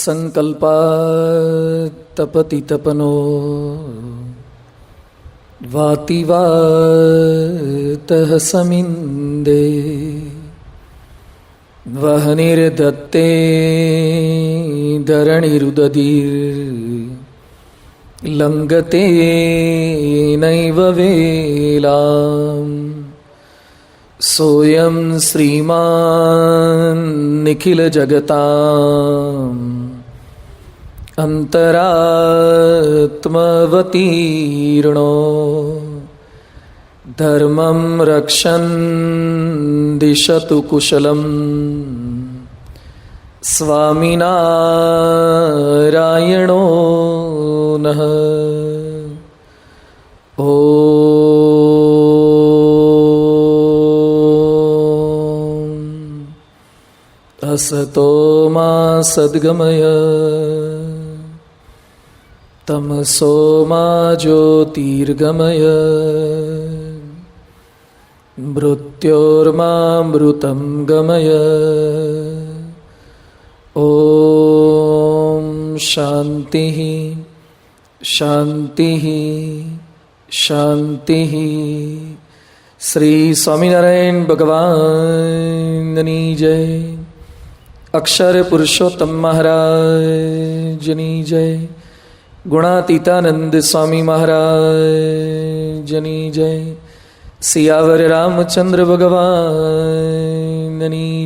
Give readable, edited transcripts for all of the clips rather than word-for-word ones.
संकल्पात्तपति तपनो वाति वातः समिन्दे वह्निर्दत्ते धरणिरुदधिर्लङ्घते नैव वेलाम् सोऽयं श्रीमान् निखिलजगताम् अन्तरात्मवतीर्णो धर्मं रक्षन् दिशतु कुशलम् स्वामिनारायणो नः। असतो मा सद्गमय तमसो मा ज्योतिर्गमय मृत्योर्मामृतं गमय। ॐ शान्तिः शान्तिः शान्तिः। श्री स्वामिनारायण भगवाननी जय। अक्षर पुरुषोत्तम महाराजनी जय। गुणातीतानंद स्वामी महाराजनी जय। सियावर रामचंद्र भगवाननी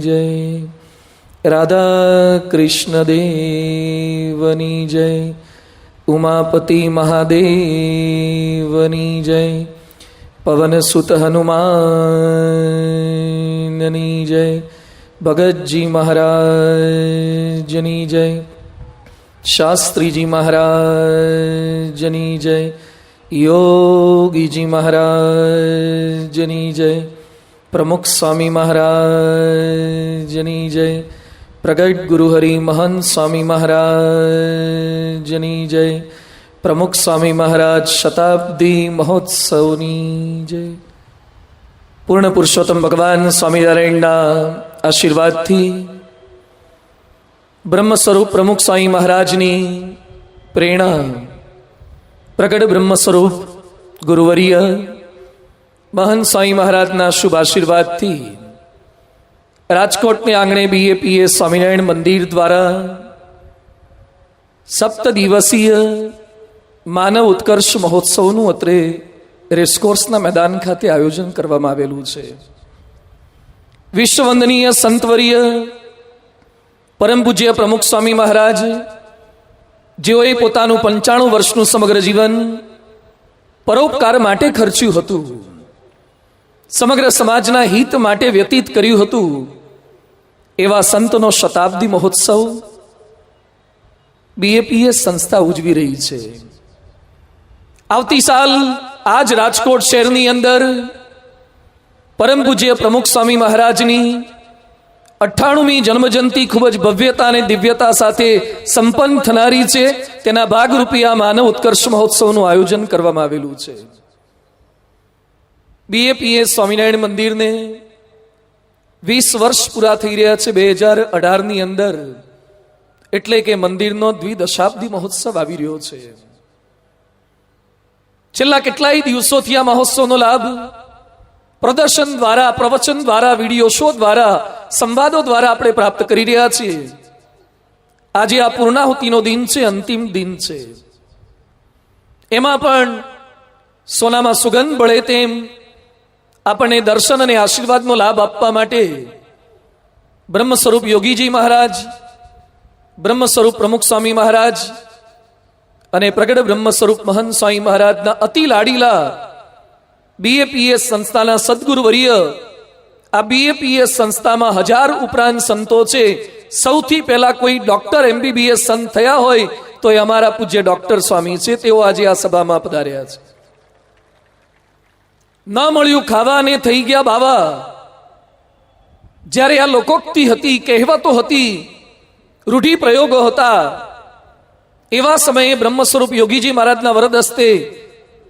जय। राधा कृष्ण देवनी जय। उमापति महादेवनी जय। पवन सुत हनुमाननी जय। भगत जी महाराजनी जय। शास्त्री जी महाराजनी जय। योगी जी महाराजनी जय। प्रमुख स्वामी महाराजनी जय। प्रगट गुरु हरि महंत स्वामी महाराजनी जय। प्रमुख स्वामी महाराज शताब्दी महोत्सवनी जय। पूर्ण पुरुषोत्तम भगवान स्वामीनारायणना आशीर्वादथी ब्रह्म स्वरूप प्रमुख स्वामी महाराजनी प्रेरणा प्रगट ब्रह्म स्वरूप गुरुवर्य महंत स्वामी महाराजना शुभ आशीर्वादथी राजकोट ने आंगणे BAPS स्वामीनारायण मंदिर द्वारा 7 दिवसीय मानव उत्कर्ष महोत्सवનું અત્રે રેસકોર્સના મેદાન ખાતે આયોજન કરવામાં આવેલું છે। વિશ્વવંદનીય સંતવર્ય પરમ પૂજ્ય પ્રમુખ સ્વામી મહારાજ જેઓએ પોતાનું 95 વર્ષનું સમગ્ર જીવન પરોપકાર માટે ખર્ચ્યું હતું, સમગ્ર સમાજના હિત માટે વ્યતીત કર્યું હતું, એવા સંતનો શતાબ્દી મહોત્સવ BAPS સંસ્થા ઉજવી રહી છે। આવતી સાલ આજ રાજકોટ શહેરની અંદર પરમ પૂજ્ય પ્રમુખ સ્વામી મહારાજની 98મી જન્મજયંતિ ખૂબ જ ભવ્યતા અને દિવ્યતા સાથે સંપન્ન થનારી છે। તેના ભાગરૂપે આ માનવ ઉત્કર્ષ મહોત્સવનું આયોજન કરવામાં આવેલું છે। BAPS સ્વામિનારાયણ મંદિરને 20 વર્ષ પૂરા થઈ રહ્યા છે 2018ની અંદર, એટલે કે મંદિરનો દ્વિદશાબ્દી મહોત્સવ આવી રહ્યો છે। છેલ્લા કેટલાય દિવસોથી આ મહોત્સવનો લાભ પ્રદર્શન દ્વારા, પ્રવચન દ્વારા, વિડીયો શો દ્વારા, સંવાદો દ્વારા આપણે પ્રાપ્ત કરી રહ્યા છીએ। આજે આ પૂર્ણાહુતિનો દિન છે, અંતિમ દિન છે। એમાં પણ સોનામાં સુગંધ બળે તેમ આપણને દર્શન અને આશીર્વાદનો લાભ આપવા માટે બ્રહ્મ સ્વરૂપ યોગીજી મહારાજ, બ્રહ્મ સ્વરૂપ પ્રમુખ સ્વામી મહારાજ અને પ્રગટ બ્રહ્મ સ્વરૂપ મહંત સ્વામી મહારાજના અતિ લાડીલા BAPS સંસ્થાના સદગુરુવર્ય આ BAPS સંસ્થામાં 1000 ઉપરાંત સંતો છે। સૌથી પહેલા કોઈ ડોક્ટર MBBS સંત થયા હોય તો એ અમારા પૂજ્ય ડોક્ટર સ્વામી છે। તેઓ આજે આ સભામાં પધાર્યા છે। ન મળ્યું ખાવા ને થઈ ગયા બાવા, જ્યારે આ લોકોક્તિ હતી, કહેવતો હતી, રૂઢિ પ્રયોગો હતા, એવા સમયે બ્રહ્મ સ્વરૂપ યોગીજી મહારાજના વરદ હસ્તે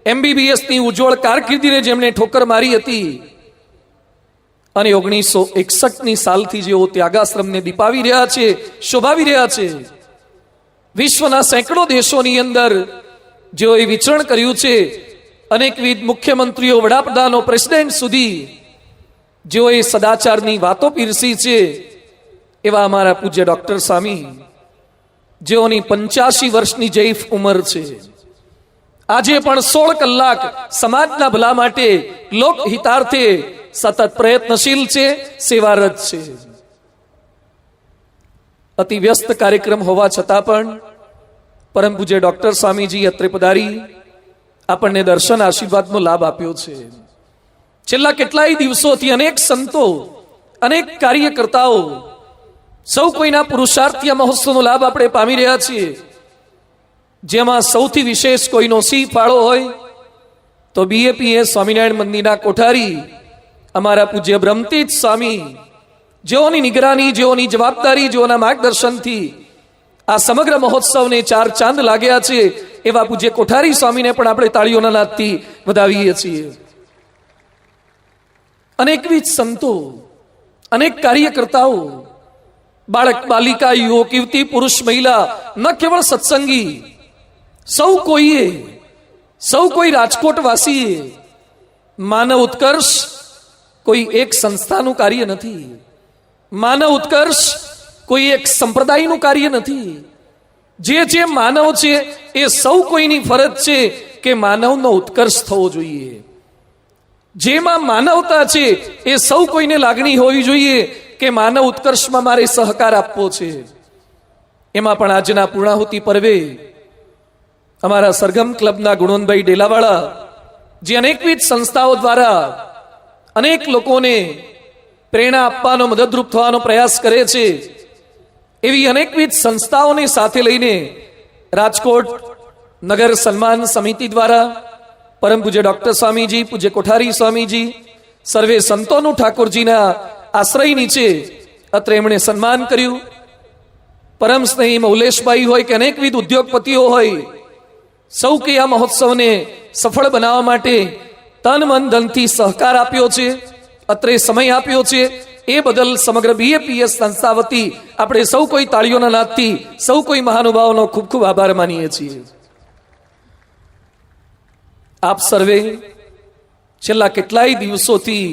MBBSની ઉજ્જવળ કારકિર્દીને જેમણે ઠોકર મારી હતી અને 1961ની સાલથી જેઓ ત્યાગાશ્રમને દીપાવી રહ્યા છે, શોભાવી રહ્યા છે, વિશ્વના સેંકડો દેશોની અંદર જેઓએ વિચરણ કર્યું છે, અનેકવિધ મુખ્યમંત્રીઓ, વડાપ્રધાનો, પ્રેસિડેન્ટ સુધી જેઓએ સદાચારની વાતો પીરસી છે, એવા અમારા પૂજ્ય ડોક્ટર સ્વામી, જેઓની 85 વર્ષની જૈફ ઉંમર છે, આજે પણ 16 કલાક સમાજના ભલા માટે, લોકહિતાર્થે સતત પ્રયત્નશીલ છે, સેવારત છે. અતિ વ્યસ્ત કાર્યક્રમ હોવા છતાં પણ પરમ પૂજ્ય ડોક્ટર સ્વામીજી અત્રે પધારી આપણને દર્શન આશીર્વાદનો લાભ આપ્યો છે. છેલ્લા કેટલાય દિવસોથી અનેક સંતો, અનેક કાર્યકર્તાઓ, સૌ કોઈના પુરુષાર્થી આ મહોત્સવનો લાભ આપણે પામી રહ્યા છીએ. જેમાં સૌથી વિશેષ કોઈનો સિંહ ફાળો હોય તો BAPS સ્વામિનારાયણ મંદિરના કોઠારી અમારા પૂજ્ય બ્રહ્મતીજ સ્વામી, જેઓની નિગરાની, જેઓની જવાબદારી, જેઓના માર્ગદર્શનથી આ સમગ્ર મહોત્સવને 4 ચાંદ લાગ્યા છે, એવા પૂજ્ય કોઠારી સ્વામીને પણ આપણે તાળીઓના નાદથી વધાવીએ છીએ. અનેકવિધ સંતો, અનેક કાર્યકર્તાઓ, બાળક, બાલિકા, યુવક, યુવતી, પુરુષ, મહિલા, ન કેવળ સત્સંગી, સૌ કોઈ રાજકોટ વાસીએ માનવ ઉત્કર્ષ કોઈ એક સંસ્થાનું કાર્ય નથી. માનવ ઉત્કર્ષ કોઈ એક સંપ્રદાયનું કાર્ય નથી. જે માનવ છે એ સૌ કોઈની ફરજ છે કે માનવનો ઉત્કર્ષ થવો જોઈએ. જેમાં માનવતા છે એ સૌ કોઈને લાગણી હોવી જોઈએ કે માનવ ઉત્કર્ષમાં મારે સહકાર આપવો છે. એમાં પણ આજના પૂર્ણાહુતિ પર્વે અમારા સરગમ ક્લબના ગુણવંતભાઈ ડેલાવાળા, જે અનેકવિધ સંસ્થાઓ દ્વારા અનેક લોકોને પ્રેરણા આપવાનો, મદદરૂપ થવાનો પ્રયાસ કરે છે, એવી અનેકવિધ સંસ્થાઓને સાથે લઈને રાજકોટ નગર સન્માન સમિતિ દ્વારા પરમ પૂજ્ય ડોક્ટર સ્વામીજી, પૂજ્ય કોઠારી સ્વામીજી, સર્વે સંતોનું ઠાકોરજીના આશ્રય નીચે અત્રે એમણે સન્માન કર્યું. પરમ સ્નેહી મૌલેશભાઈ હોય કે અનેકવિધ ઉદ્યોગપતિઓ હોય, સૌ કે આ મહોત્સવને સફળ બનાવવા માટે તન મન ધનથી સહકાર આપ્યો છે, અત્રે સમય આપ્યો છે. એ બદલ સમગ્ર BAPS સંસ્થા વતી આપણે સૌ કોઈ તાળીઓના નાદથી સૌ કોઈ મહાનુભાવોનો ખૂબ ખૂબ આભાર માનીએ છીએ. આપ સર્વે છેલ્લા કેટલાય દિવસોથી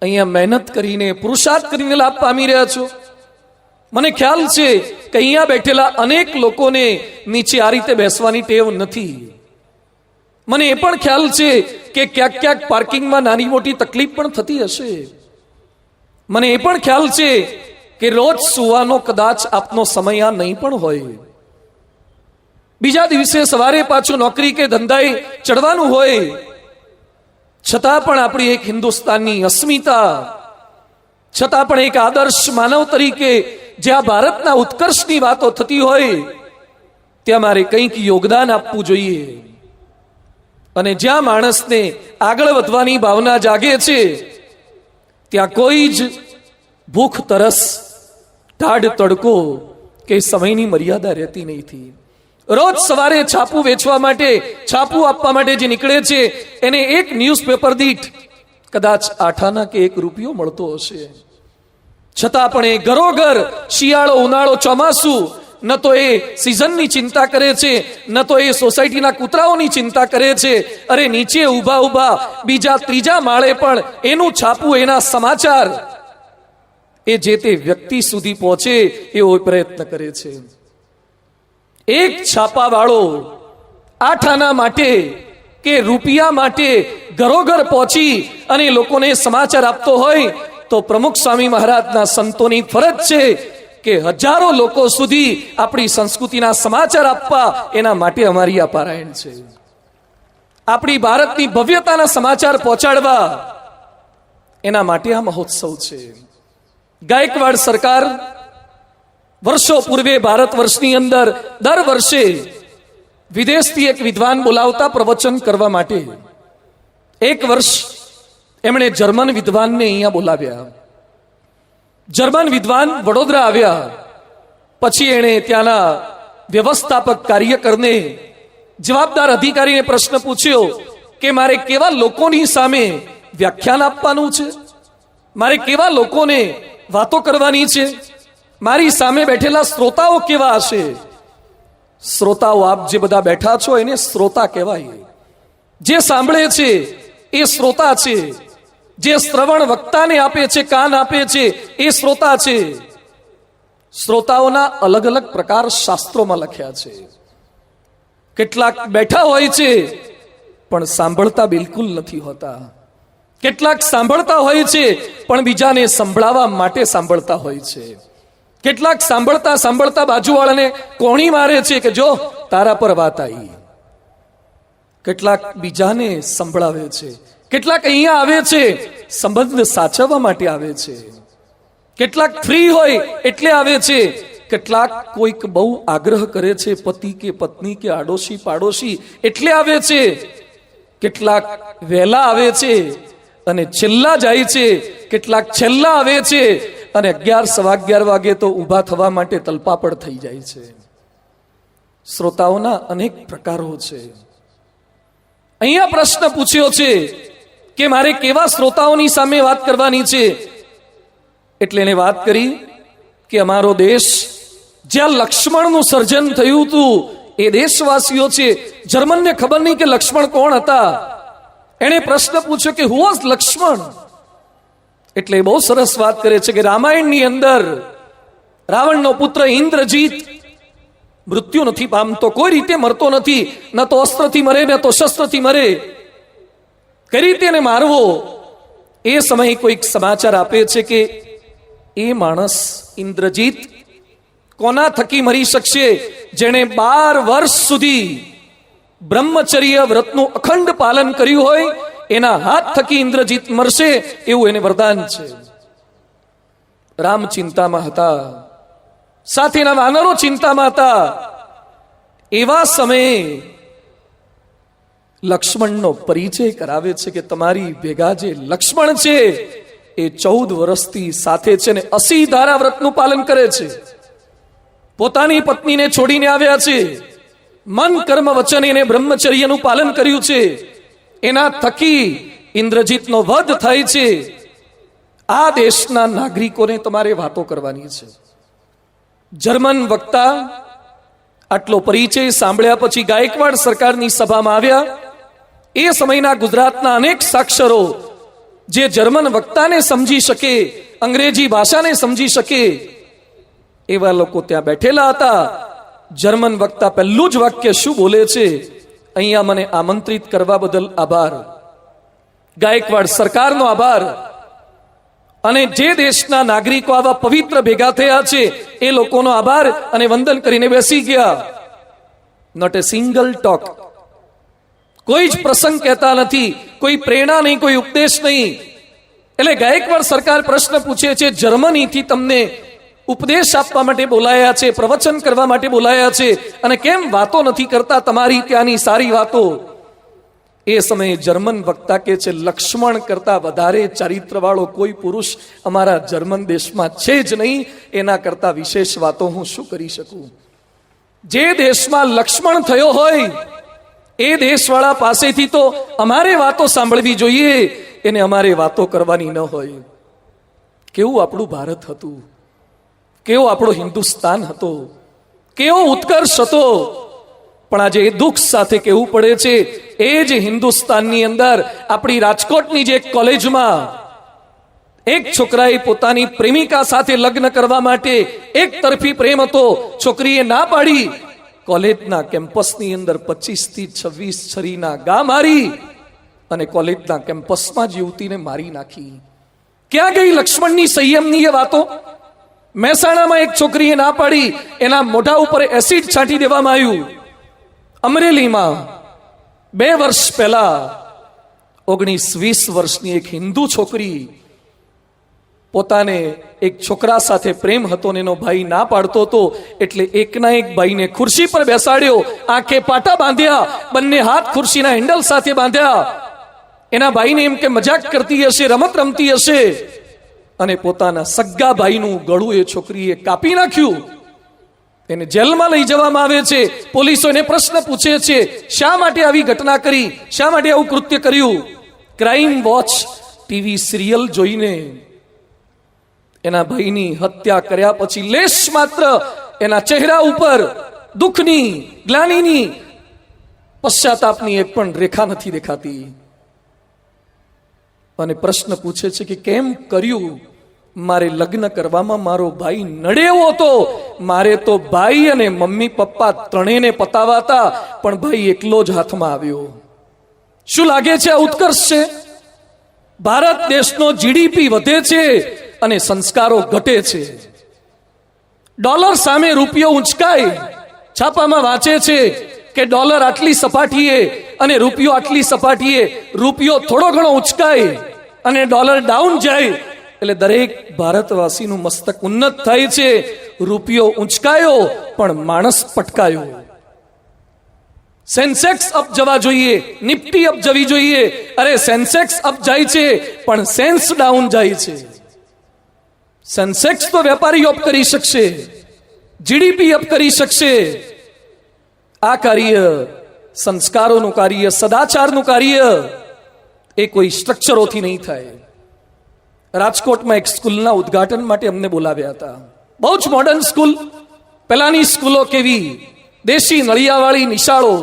અહીંયા મહેનત કરીને, પુરુષાર્થ કરીને લાભ પામી રહ્યા છો. મને ખ્યાલ છે કે અહીંયા બેઠેલા અનેક લોકોને નીચે આ રીતે બેસવાની ટેવ નથી. મને એ પણ ખ્યાલ છે કે ક્યાંક ક્યાંક પાર્કિંગમાં નાની મોટી તકલીફ પણ થતી હશે. મને એ પણ ખ્યાલ છે કે રોજ સુવાનો કદાચ આપનો સમય આ નહીં પણ હોય. બીજા દિવસે સવારે પાછું નોકરી કે ધંધાએ ચડવાનું હોય, છતાં પણ આપણી એક હિન્દુસ્તાનની અસ્મિતા, છતાં પણ એક આદર્શ માનવ તરીકે જ્યાં ભારતના ઉત્કર્ષની વાતો થતી હોય ત્યાં મારે કંઈક યોગદાન આપવું જોઈએ. અને જ્યાં માણસને આગળ વધવાની ભાવના જાગે છે ત્યાં કોઈ જ ભૂખ, તરસ, ટાઢ, તડકો કે સમયની મર્યાદા રહેતી નથી. રોજ સવારે છાપું વેચવા માટે, છાપું આપવા માટે જે નીકળે છે એને એક ન્યૂઝપેપર દીઠ કદાચ 8 આના કે 1 રૂપિયો મળતો હશે. છતાં પણ એ ઘરોઘર શિયાળો, ઉનાળો, ચોમાસું, ન તો એ સિઝનની ચિંતા કરે છે, ન તો એ સોસાયટીના કૂતરાઓની ચિંતા કરે છે. અરે નીચે ઊભા ઊભા બીજા ત્રીજા માળે પણ એનું છાપું, એના સમાચાર એ જે તે વ્યક્તિ સુધી પહોંચે એવો પ્રયત્ન કરે છે. એક છાપાવાળો 8 આના માટે કે રૂપિયા માટે ઘરોઘર પહોંચી અને લોકોને સમાચાર આપતો હોય તો પ્રમુખ સ્વામી મહારાજના સંતોની ફરજ છે કે હજારો લોકો સુધી આપણી સંસ્કૃતિના સમાચાર આપવા. એના માટે અમારી આ પારાયણ છે. આપણી ભારતની ભવ્યતાના સમાચાર પહોંચાડવા, એના માટે આ મહોત્સવ છે. ગાયકવાડ સરકાર વર્ષો પૂર્વે ભારત વર્ષની અંદર દર વર્ષે વિદેશથી એક વિદ્વાન બોલાવતા પ્રવચન કરવા માટે. એક વર્ષ એમણે જર્મન વિદ્વાનને અહીંયા બોલાવ્યા. જર્મન વિદ્વાન વડોદરા આવ્યા. પછી એણે ત્યાંના વ્યવસ્થાપક કાર્યકરને, જવાબદાર અધિકારીને પ્રશ્ન પૂછ્યો કે મારે કેવા લોકોની સામે વ્યાખ્યાન આપવાનું છે, મારે કેવા લોકોને વાતો કરવાની છે, મારી સામે બેઠેલા શ્રોતાઓ કેવા હશે. શ્રોતાઓ આપ જે બધા બેઠા છો એને શ્રોતા કહેવાય. જે સાંભળે છે એ શ્રોતા છે. જે શ્રવણ વક્તાને આપે છે, કાન આપે છે, એ શ્રોતા છે. શ્રોતાઓના અલગ અલગ પ્રકાર શાસ્ત્રોમાં લખ્યા છે. કેટલાક બેઠા હોય છે પણ સાંભળતા બિલકુલ નથી હોતા. કેટલાક સાંભળતા હોય છે પણ બીજાને સંભળાવવા માટે સાંભળતા હોય છે. કેટલાક સાંભળતા સાંભળતા બાજુવાળાને કોણી મારે છે કે જો તારા પર વાત આવી. કેટલાક બીજાને સંભળાવે છે. કેટલાક અહીંયા આવે છે સંબંધ સાચવવા માટે આવે છે. કેટલાક ફ્રી હોય એટલે આવે છે. કેટલાક કોઈક બહુ આગ્રહ કરે છે, પતિ કે પત્ની કે આડોશી પાડોશી, એટલે આવે છે. કેટલાક વહેલા આવે છે અને છેલ્લા જાય છે. કેટલાક છેલ્લા આવે છે અને 11 વાગે તો ઊભા થવા માટે તલપાપડ થઈ જાય છે. શ્રોતાઓના અનેક પ્રકારો છે. અહીંયા પ્રશ્ન પૂછ્યો છે કે મારે કેવા શ્રોતાઓની સામે વાત કરવાની છે, એટલે એને વાત કરી કે અમારો દેશ જ્યાં લક્ષ્મણનું સર્જન થયું હતું એ દેશવાસીઓ છે. જર્મનને ખબર નહીં કે લક્ષ્મણ કોણ હતા. એણે પ્રશ્ન પૂછ્યો કે હુ વોઝ લક્ષ્મણ. એટલે બહુ સરસ વાત કરે છે કે રામાયણની અંદર રાવણનો પુત્ર ઇન્દ્રજીત મૃત્યુ નથી પામતો, કોઈ રીતે મરતો નથી. ન તો અસ્ત્રથી મરે ન તો શસ્ત્રથી મરે. કઈ રીતે એને મારવો? એ સમયે કોઈક સમાચાર આપે છે કે એ માણસ ઇન્દ્રજીત કોના થકી મરી શકશે? જેણે 12 વર્ષ સુધી બ્રહ્મચર્ય વ્રતનું અખંડ પાલન કર્યું હોય એના હાથ થકી ઇન્દ્રજીત મરશે, એવું એને વરદાન છે. રામ ચિંતામાં હતા, સાથેના વાનરો ચિંતામાં હતા. એવા સમયે લક્ષ્મણનો પરિચય કરાવે છે કે તમારી ભેગા જે લક્ષ્મણ છે એ 14 વર્ષથી સાથે છે ને 80 ધારા વ્રતનું પાલન કરે છે. પોતાની પત્નીને છોડીને આવ્યા છે. મન કર્મ વચન એને બ્રહ્મચર્યનું પાલન કર્યું છે. એના થકી ઇન્દ્રજીતનો વધ થાય છે. આ દેશના નાગરિકોને તમારે વાતો કરવાની છે. જર્મન વક્તા આટલો પરિચય સાંભળ્યા પછી ગાયકવાડ સરકારની સભામાં આવ્યા. એ સમયના ગુજરાતના અનેક સાક્ષરો જે જર્મન વક્તાને સમજી શકે, અંગ્રેજી ભાષાને સમજી શકે, એવા લોકો ત્યાં બેઠેલા હતા. જર્મન વક્તા પહેલું જ વાક્ય શું બોલે છે? અહીંયા મને આમંત્રિત કરવા બદલ આભાર. ગાયકવાડ સરકારનો આભાર. અને જે દેશના નાગરિકો આવા પવિત્ર ભેગા થયા છે એ લોકોનો આભાર, અને વંદન કરીને બેસી ગયા. Not a single talk. કોઈ જ પ્રસંગ કહેતા નથી, કોઈ પ્રેરણા નહીં, કોઈ ઉપદેશ નહીં. એટલે ગાયકવાડ સરકાર પ્રશ્ન પૂછે છે, જર્મનીથી તમને ઉપદેશ આપવા માટે બોલાયા છે, પ્રવચન કરવા માટે બોલાયા છે, અને કેમ વાતો નથી કરતા તમારી ત્યાંની સારી વાતો? એ સમયે જર્મન વક્તા કે છે, લક્ષ્મણ કરતા વધારે ચારિત્રવાળો કોઈ પુરુષ અમારા જર્મન દેશમાં છે જ નહીં. એના કરતા વિશેષ વાતો હું શું કરી શકું? જે દેશમાં લક્ષ્મણ થયો હોય એ દેશવાળા પાસેથી તો અમારે વાતો સાંભળવી જોઈએ, એને અમારે વાતો કરવાની ન હોય. કેવું આપણું ભારત હતું, કેવો આપણો હિન્દુસ્તાન હતો, કેવો ઉત્કર્ષ હતો. પણ આજે એ દુઃખ સાથે કહેવું પડે છે, એ જ હિન્દુસ્તાનની અંદર આપણી રાજકોટની જે કોલેજમાં એક છોકરાએ પોતાની પ્રેમિકા સાથે લગ્ન કરવા માટે એક તરફી પ્રેમ હતો, છોકરીએ ના પાડી. કોલેજના કેમ્પસની અંદર 25 થી 26 છરીના ઘા મારી અને કોલેજના કેમ્પસમાં જ યુવતીને મારી નાખી. ક્યાં ગઈ લક્ષ્મણની સંયમની એ વાતો? મહેસાણામાં એક છોકરીએ ના પાડી, એના મોઢા ઉપર એસિડ છાંટી દેવામાં આવ્યું. અમરેલીમાં 2 વર્ષ પહેલા 19-20 વર્ષની એક હિન્દુ છોકરી પોતાને એક છોકરા સાથે પ્રેમ હતો ને એનો ભાઈ ના પાડતો હતો, એટલે એકના એક ભાઈને ખુરશી પર બેસાડ્યો, આંખે પાટા બાંધ્યા, બંને હાથ ખુરશીના હેન્ડલ સાથે બાંધ્યા. એના ભાઈને એમ કે મજાક કરતી હશે, રમત રમતી હશે, અને પોતાના સગ્ગા ભાઈનું ગળું એ છોકરીએ કાપી નાખ્યું. એને જેલમાં લઈ જવામાં આવે છે. પોલીસો એને પ્રશ્ન પૂછે છે, શા માટે આવી ઘટના કરી, શા માટે આવું કૃત્ય કર્યું? ક્રાઇમ વોચ ટીવી સિરિયલ જોઈને એના ભાઈની હત્યા કર્યા પછી લેશ માત્ર એના ચહેરા ઉપર દુઃખની, ગ્લાનિની, પશ્ચાતાપની એક પણ રેખા નથી દેખાતી. અને પ્રશ્ન પૂછે છે કે કેમ કર્યું? મારે લગ્ન કરવામાં મારો ભાઈ નડે એવો હતો. મારે તો ભાઈ અને મમ્મી પપ્પા ત્રણેયને પતાવા હતા, પણ ભાઈ એકલો જ હાથમાં આવ્યો. શું લાગે છે આ ઉત્કર્ષ છે? ભારત દેશનો જીડીપી વધે છે અને સંસ્કારો ઘટે છે. ડોલર સામે રૂપિયો ઉંચકાય. છાપામાં વાંચે છે કે ડોલર આટલી સપાટીએ અને રૂપિયો આટલી સપાટીએ. રૂપિયો થોડો ઘણો ઉંચકાય અને ડોલર ડાઉન જાય એટલે દરેક ભારતવાસીનું મસ્તક ઉન્નત થાય છે. રૂપિયો ઉંચકાયો પણ માણસ પટકાયો. સેન્સેક્સ અપ જવા જોઈએ, નિફ્ટી અપ જવી જોઈએ. અરે સેન્સેક્સ અપ જાય છે પણ સેન્સ ડાઉન જાય છે. સેન્સેક્સ તો વેપારી અપ કરી શકશે, જીડીપી અપ કરી શકશે. આ કાર્ય, સંસ્કારોનું કાર્ય, સદાચારનું કાર્ય એ કોઈ સ્ટ્રક્ચરોથી નહીં થાય. રાજકોટમાં એક સ્કૂલના ઉદ્ઘાટન માટે અમને બોલાવ્યા હતા. બહુ જ મોડર્ન સ્કૂલ. પહેલાની સ્કૂલો કેવી, દેશી નળિયાવાળી નિશાળો,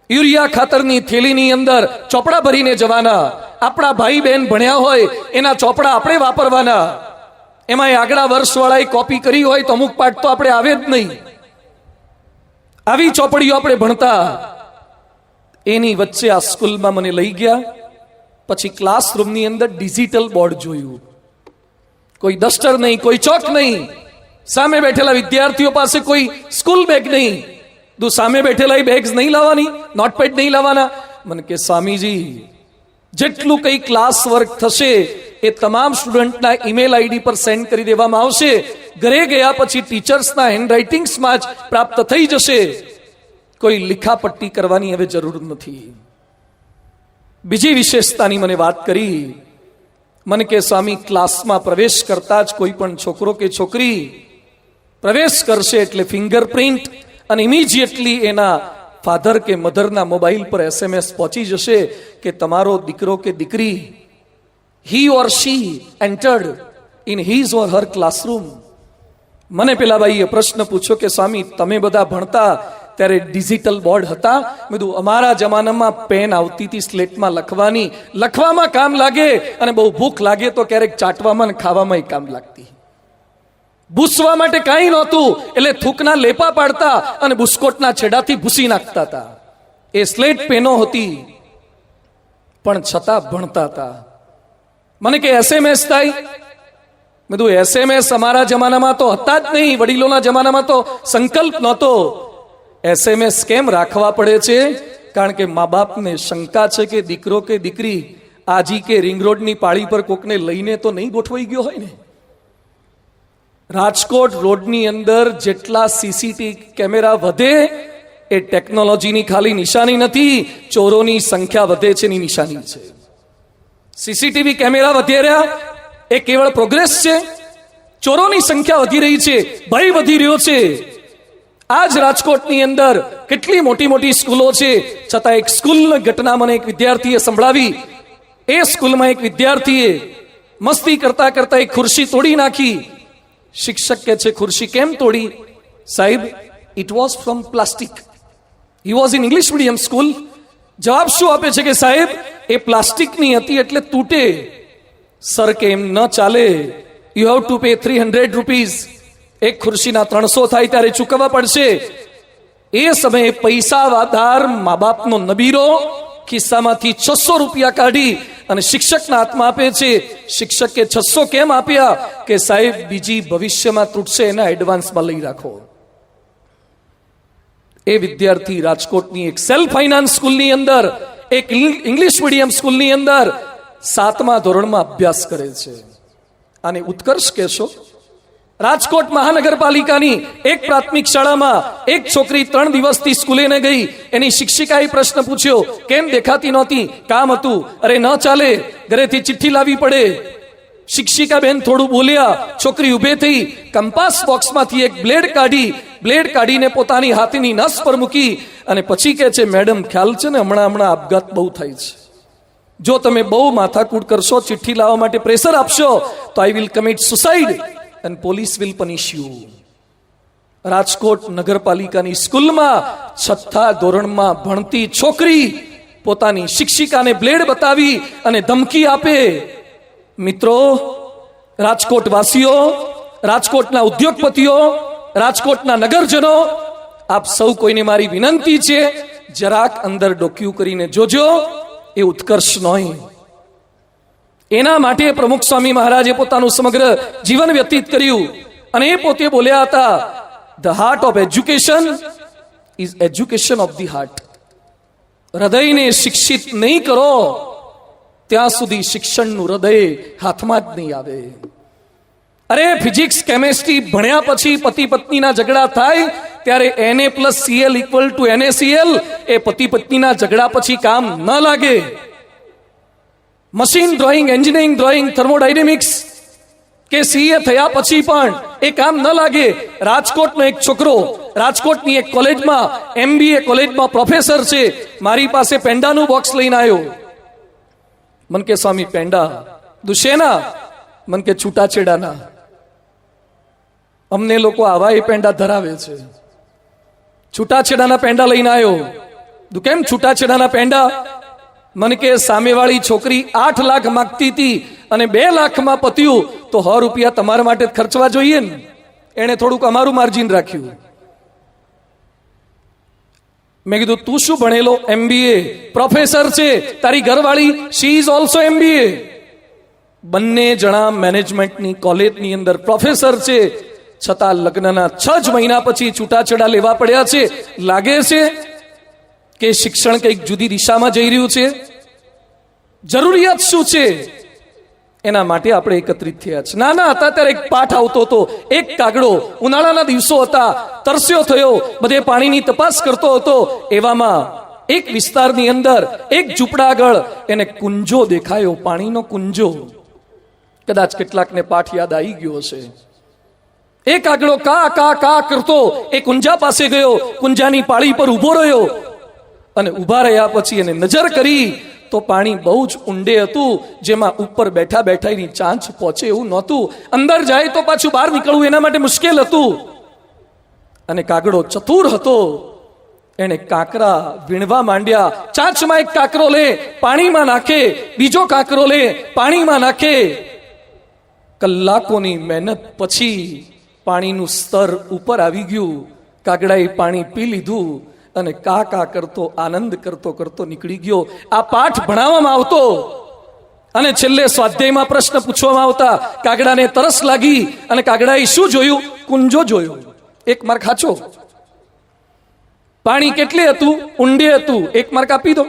યુરિયા ખાતરની થેલીની અંદર ચોપડા ભરીને જવાના. આપણા ભાઈ બહેન ભણ્યા હોય એના ચોપડા આપણે વાપરવાના. એમાં આગલા વર્ષવાળાએ કોપી કરી હોય તો અમુક પાઠ તો આપણે આવે જ નહીં. આવી ચોપડીઓ આપણે ભણતા. એની વચ્ચે આ સ્કૂલમાં મને લઈ ગયા. પછી ક્લાસરૂમની અંદર ડિજિટલ બોર્ડ જોયું. કોઈ ડસ્ટર નહીં, કોઈ ચોક નહીં. સામે બેઠેલા વિદ્યાર્થીઓ પાસે કોઈ સ્કૂલ બેગ નહીં. સામે બેઠેલા બેગ્સ નહીં લાવવાની, નોટપેડ નહીં લાવવાના. મને કે સ્વામીજી, જેટલું કઈ ક્લાસ વર્ક થશે એ તમામ સ્ટુડન્ટના ઈમેલ આઈડી પર સેન્ડ કરી દેવામાં આવશે. ઘરે ગયા પછી ટીચર્સના હેન્ડરાઇટિંગ્સમાં જ પ્રાપ્ત થઈ જશે. કોઈ લિખાપટ્ટી કરવાની હવે જરૂર નથી. બીજી વિશેષતાની મને વાત કરી. મને કે સ્વામી, ક્લાસમાં પ્રવેશ કરતા જ કોઈ પણ છોકરો કે છોકરી પ્રવેશ કરશે એટલે ફિંગરપ્રિન્ટ અને ઇમિજિએટલી એના ફાધર કે મધરના મોબાઈલ પર SMS પહોંચી જશે કે તમારો દીકરો કે દીકરી, he or she entered in his or her classroom. મને પેલા ભાઈએ પ્રશ્ન પૂછ્યો કે સ્વામી, તમે બધા ભણતા ત્યારે ડિજિટલ બોર્ડ હતા? મેં કીધું અમારા જમાનામાં પેન આવતી હતી સ્લેટમાં લખવાની. લખવામાં કામ લાગે અને બહુ ભૂખ લાગે તો ક્યારેક ચાટવામાં અને ખાવામાં કામ લાગતી. ભૂસવા માટે કાંઈ નહોતું એટલે થૂકના લેપા પાડતા અને બુસ્કોટના છેડાથી ભૂસી નાખતા હતા. એ સ્લેટ પેનો હતી પણ છતાં ભણતા હતા. મને કે SMS થાય? મેં કીધું SMS અમારા જમાનામાં તો હતા જ નહીં. વડીલોના જમાનામાં તો સંકલ્પ નહોતો. SMS કેમ રાખવા પડે છે? કારણ કે મા બાપને શંકા છે કે દીકરો કે દીકરી આજી કે રિંગ રોડની પાળી પર કોકને લઈને તો નહીં ગોઠવાઈ ગયો હોય ને. રાજકોટ રોડની અંદર જેટલા CCTV કેમેરા વધે એ ટેકનોલોજીની ખાલી નિશાની નથી, ચોરોની સંખ્યા વધે છે એની નિશાની છે. CCTV કેમેરા વધી રહ્યા એ કેવળ પ્રોગ્રેસ છે. ચોરોની સંખ્યા વધી રહી છે, ભય વધી રહ્યો છે. આજ રાજકોટની અંદર કેટલી મોટી મોટી સ્કૂલો છે, છતાં એક સ્કૂલની ઘટના મને એક વિદ્યાર્થીએ સંભળાવી. એ સ્કૂલમાં એક વિદ્યાર્થીએ મસ્તી કરતા કરતા એક ખુરશી તોડી નાખી. શિક્ષક કહે છે, ખુરશી કેમ તોડી? સાહેબ, it was from plastic. He was in English medium school. જવાબ શું આપે છે કે સાહેબ, એ પ્લાસ્ટિકની હતી એટલે તૂટે. સર કે એમ ન ચાલે. You have to pay 300 rupees. એક ખુરશીના 300 થાય ત્યારે ચૂકવવા પડશે. એ સમયે પૈસાદાર મા બાપનો નબીરો ખિસ્સામાંથી 600 રૂપિયા કાઢી અને શિક્ષકના હાથમાં આપે છે. શિક્ષકે 600 કેમ આપ્યા? કે સાહેબ, બીજી ભવિષ્યમાં તૂટશે એના એડવાન્સમાં લઈ રાખો. એ વિદ્યાર્થી રાજકોટની એક સેલ્ફ ફાઇનાન્સ સ્કૂલની અંદર, એક ઇંગ્લિશ મીડિયમ સ્કૂલની અંદર 7મા ધોરણમાં અભ્યાસ કરે છે. આને ઉત્કર્ષ કહેશો? રાજકોટ મહાનગરપાલિકાની એક પ્રાથમિક શાળામાં એક છોકરી 3 દિવસથી સ્કૂલે ન ગઈ. એની શિક્ષિકાએ પ્રશ્ન પૂછ્યો, કેમ દેખાતી નહોતી? કામ હતું. અરે ન ચાલે, ઘરેથી ચિઠ્ઠી લાવવી પડે. શિક્ષિકા બેન થોડું બોલ્યા, છોકરી ઉભે થઈ, કંપાસ બોક્સમાંથી એક બ્લેડ કાઢીને પોતાની હાથની નસ પર મૂકી અને પછી કહે છે, મેડમ, ખ્યાલ છે ને હમણાં આપઘાત બહુ થાય છે. જો તમે બહુ માથાકૂટ કરશો, ચિઠ્ઠી લાવવા માટે પ્રેશર આપશો તો I will commit suicide and police will punish you. Rajkot નગરપાલિકાની સ્કૂલમાં 6થા ધોરણમાં ભણતી છોકરી પોતાની શિક્ષિકાને બ્લેડ બતાવી અને ધમકી આપે. મિત્રો, રાજકોટ વાસીઓ, રાજકોટના ઉદ્યોગપતિઓ, રાજકોટના નગરજનો, આપ સૌ કોઈને મારી વિનંતી છે, જરાક અંદર ડોક્યું કરીને જોજો. એ ઉત્કર્ષ નહીં. એના માટે પ્રમુખ સ્વામી મહારાજે પોતાનું સમગ્ર જીવન વ્યતીત કર્યું અને એ પોતે બોલ્યા હતા, the heart of education is education of the heart. હૃદયને શિક્ષિત નહીં કરો ત્યાં સુધી શિક્ષણનું હૃદય હાથમાં જ નહીં આવે. અરે ફિઝિક્સ કેમેસ્ટ્રી ભણ્યા પછી પતિ પત્નીના ઝઘડા થાય ત્યારે Na+Cl = NaCl એ પતિ પત્નીના ઝઘડા પછી કામ ન લાગે. Machine drawing, engineering drawing, thermodynamics કે CA થયા પછી પણ એ કામ ન લાગે. રાજકોટનો એક છોકરો રાજકોટની એક કોલેજમાં MBA કોલેજમાં પ્રોફેસર છે. મારી પાસે પેંડાનું બોક્સ લઈને આવ્યો. મન કે સ્વામી પેંડા દુશેના? મન કે છૂટાછેડાના. અમને લોકો આવા એ પેંડા ધરાવે છે. છૂટાછેડાના પેંડા લઈને આવ્યો. કેમ છૂટાછેડાના પેંડા? મને કે સામેવાળી છોકરી 8 લાખ માંગતી હતી અને 2 લાખમાં પત્યું તો 100 રૂપિયા તમારા માટે ખર્ચવા જોઈએ ને. એને થોડુંક અમારું માર્જિન રાખ્યું. મેં કીધું તું શું ભણેલો? MBA. પ્રોફેસર છે. તારી ઘરવાળી શી ઇઝ ઓલ્સો MBA. બંને જણા મેનેજમેન્ટની કોલેજની અંદર પ્રોફેસર છે, છતાં લગ્નના 6 જ મહિના પછી છૂટાછેડા લેવા પડ્યા છે. લાગે છે કે શિક્ષણ કંઈક જુદી દિશામાં જઈ રહ્યું છે. જરૂરિયાત શું છે એના માટે આપણે એકત્રિત થયા છે. નાના હતા ત્યારે એક પાઠ આવતો હતો, એક કાગડો, ઉનાળાના દિવસો હતા, તરસ્યો થયો, બધે પાણીની તપાસ કરતો હતો. એવામાં એક વિસ્તારની અંદર એક ઝૂંપડા આગળ એને કુંજો દેખાયો, પાણીનો કુંજો. કદાચ કેટલાકને પાઠ યાદ આવી ગયો હશે. એક કાગડો કા કા કા કરતો એ કુંજા પાસે ગયો, કુંજાની પાળી પર ઉભો રહ્યો અને ઉભા રહ્યા પછી એને નજર કરી તો પાણી બહુ જ ઊંડે હતું, જેમાં ઉપર બેઠા બેઠા એની ચાંચ પહોંચે એવું નહોતું. અંદર જાય તો પાછું બહાર નીકળવું એના માટે મુશ્કેલ હતું. અને કાગડો ચતુર હતો. એને કાંકરા વીણવા માંડ્યા. ચાંચમાં એક કાંકરો લે, પાણીમાં નાખે, બીજો કાંકરો લે, પાણીમાં નાખે. કલાકોની મહેનત પછી પાણીનું સ્તર ઉપર આવી ગયું. કાગડાએ પાણી પી લીધું અને કા કા કરતો આનંદ કરતો કરતો નીકળી ગયો. આ પાઠ ભણાવવામાં આવતો અને છેલ્લે સ્વાધ્યાયમાં પ્રશ્ન પૂછવામાં આવતા. કાગડાને તરસ લાગી અને કાગડાએ શું જોયું? કુંજો જોયો. એક માર્ક હાચો. પાણી કેટલે હતું? ઊંડે હતું. એક માર્ક આપી દો.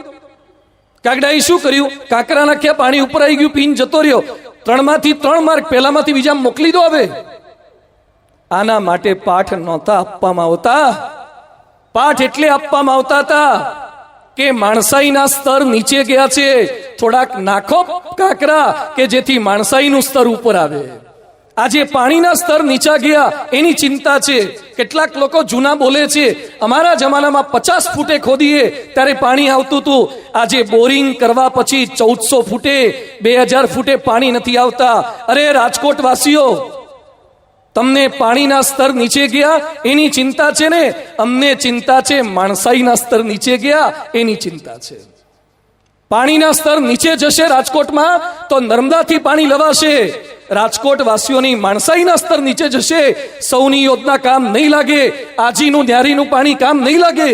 કાગડાએ શું કર્યું? કાંકરા નાખ્યા, પાણી ઉપર આવી ગયું, પીન જતો રહ્યો. 3 માંથી 3 માર્ક, પહેલામાંથી બીજા મોકલી દો. હવે આના માટે પાઠ નહોતા આપવામાં આવતા. પાઠ એટલે આપવામાં આવતા હતા કે માણસાઈના સ્તર નીચે ગયા છે, થોડાક નાખો કાંકરા કે જેથી માણસાઈનું સ્તર ઉપર આવે. આજે પાણીના સ્તર નીચા ગયા એની ચિંતા છે. કેટલાક લોકો જૂના બોલે છે, અમારા જમાનામાં 50 ફૂટે ખોદીએ ત્યારે પાણી આવતું હતું. આજે બોરિંગ કરવા પછી 1400 ફૂટે 2000 ફૂટે પાણી નથી આવતા. અરે રાજકોટ વાસીઓ, તમને પાણીના સ્તર નીચે ગયા એની ચિંતા છે ને? અમને ચિંતા છે માણસાઈના સ્તર નીચે ગયા એની ચિંતા છે. પાણીના સ્તર નીચે જશે રાજકોટમાં તો નર્મદાથી પાણી લવાશે. રાજકોટ વાસીઓની માણસાઈના સ્તર નીચે જશે, સૌની યોજના કામ નહીં લાગે, આજીનું ન્યારીનું પાણી કામ નહીં લાગે.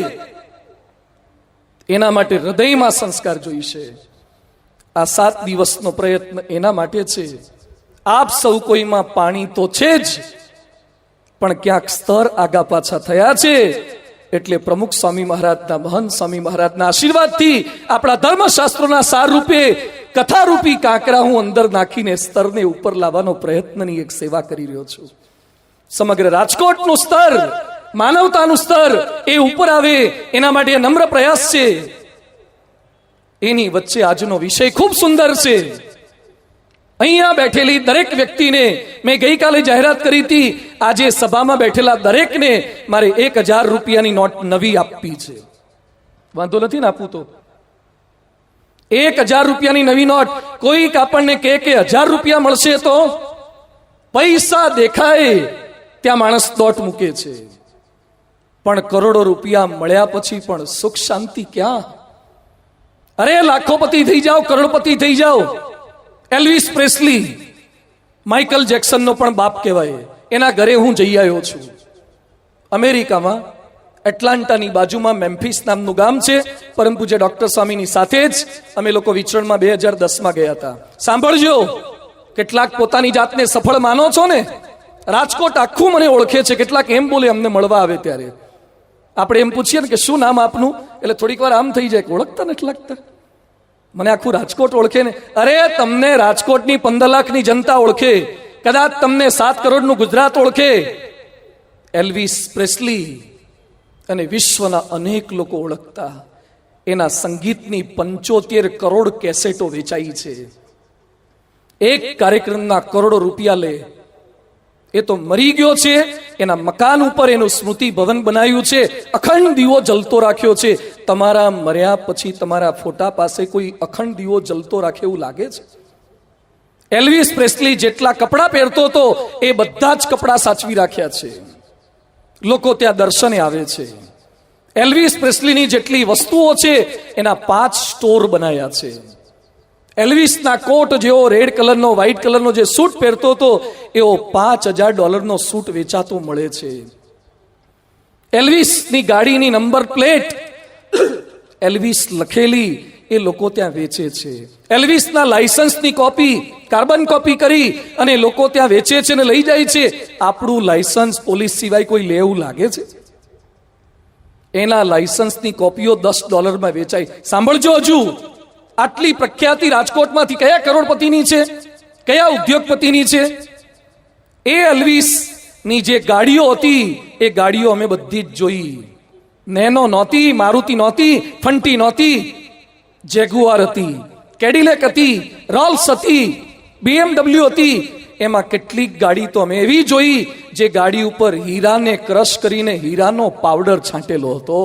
એના માટે હૃદયમાં સંસ્કાર જોઈશે. આ 7 દિવસનો પ્રયત્ન એના માટે છે. આપ સૌ કોઈમાં પાણી તો છે જ, પણ ક્યાંક સ્તર આગા પાછા થયા છે. એટલે પ્રમુખ સ્વામી મહારાજના, મહંત સ્વામી મહારાજના આશીર્વાદથી આપણા ધર્મશાસ્ત્રોના સાર રૂપે કથારૂપી કાંકરા હું અંદર નાખીને સ્તરને ઉપર લાવવાનો પ્રયત્નની એક સેવા કરી રહ્યો છું. સમગ્ર રાજકોટનું સ્તર, માનવતાનું સ્તર એ ઉપર આવે એના માટે નમ્ર પ્રયાસ છે. એની વચ્ચે આજનો વિષય ખૂબ સુંદર છે. અહીંયા બેઠેલી દરેક વ્યક્તિને મેં ગઈકાલે જાહેરાત કરી હતી, આજે સભામાં બેઠેલા દરેકને મારે 1000 રૂપિયાની નોટ નવી આપવી છે. વાંધો નથી ને આપવું તો? 1000 રૂપિયાની નવી નોટ. કોઈક આપણને કહે કે 1000 રૂપિયા મળશે તો પૈસા દેખાય ત્યાં માણસ નોટ મૂકે છે. પણ કરોડો રૂપિયા મળ્યા પછી પણ સુખ શાંતિ ક્યાં? અરે લાખોપતિ થઈ જાઓ, કરોડપતિ થઈ જાઓ. એલ્વિસ પ્રેસ્લી માઇકલ જેક્સનનો પણ બાપ કહેવાય, એના ઘરે હું જઈ આવ્યો છું. અમેરિકામાં એટલાન્ટાની બાજુમાં મેમ્ફિસ નામનું ગામ છે. પરમ પૂજ્ય ડોક્ટર સ્વામીની સાથે જ અમે લોકો વિચરણમાં 2010માં ગયા હતા. સાંભળજો, કેટલાક પોતાની જાતને સફળ માનો છો ને, રાજકોટ આખું મને ઓળખે છે. કેટલાક એમ બોલે અમને મળવા આવે ત્યારે, આપણે એમ પૂછીએ ને કે શું નામ આપનું, એટલે થોડીક વાર આમ થઈ જાય કે ઓળખતા નથી લાગતા. મને આખું રાજકોટ ઓળખે ને. અરે તમને રાજકોટની 15 લાખની જનતા ઓળખે, કદાચ તમને 7 કરોડનું ગુજરાત ઓળખે. એલ્વિસ પ્રેસ્લી અને વિશ્વના અનેક લોકો ઓળખતા એના સંગીતની 75 કરોડ કેસેટો વેચાઈ છે. એક કાર્યક્રમના કરોડો રૂપિયા લે. એ તો મરી ગયો છે, એના મકાન ઉપર એનું સ્મૃતિ ભવન બનાવ્યું છે, અખંડ દીવો જલતો રાખ્યો છે. તમારા મર્યા પછી તમારા ફોટા પાસે કોઈ અખંડ દીવો જલતો રાખે એવું લાગે છે? એલ્વિસ પ્રેસ્લી જેટલા કપડાં પહેરતો હતો એ બધા જ કપડાં સાચવી રાખ્યા છે. લોકો ત્યાં દર્શને આવે છે. એલ્વિસ પ્રેસ્લીની જેટલી વસ્તુઓ છે એના 5 સ્ટોર બનાવ્યા છે. એલ્વિસના કોટ જેવો રેડ કલરનો, વ્હાઇટ કલરનો જે સૂટ પહેરતો હતો એવો $5000 સૂટ વેચાતો મળે છે. એલ્વિસની ગાડીની નંબર પ્લેટ એલ્વિસ લખેલી એ લોકો ત્યાં વેચે છે. એલ્વિસના લાયસન્સની કોપી, કાર્બન કોપી કરી અને લોકો ત્યાં વેચે છે ને લઈ જાય છે. આપણું લાયસન્સ પોલીસ સિવાય કોઈ લે એવું લાગે છે? એના લાયસન્સની કોપીઓ $10 વેચાય. સાંભળજો, હજુ આટલી પ્રખ્યાતિ રાજકોટમાંથી કયા કરોડપતિની છે, કયા ઉદ્યોગપતિની છે? એ એલ્વિસની જે ગાડીઓ હતી એ ગાડીઓ અમે બધી જ જોઈ. નેનો નહોતી, મારુતિ નહોતી, ફંટી નહોતી, જેગુઆર હતી, કેડિલેક હતી, રોલ્સ હતી, BMW હતી. એમાં કેટલીક ગાડી તો અમે એવી જોઈ જે ગાડી ઉપર હીરાને ક્રશ કરીને હીરાનો પાવડર છાંટેલો હતો.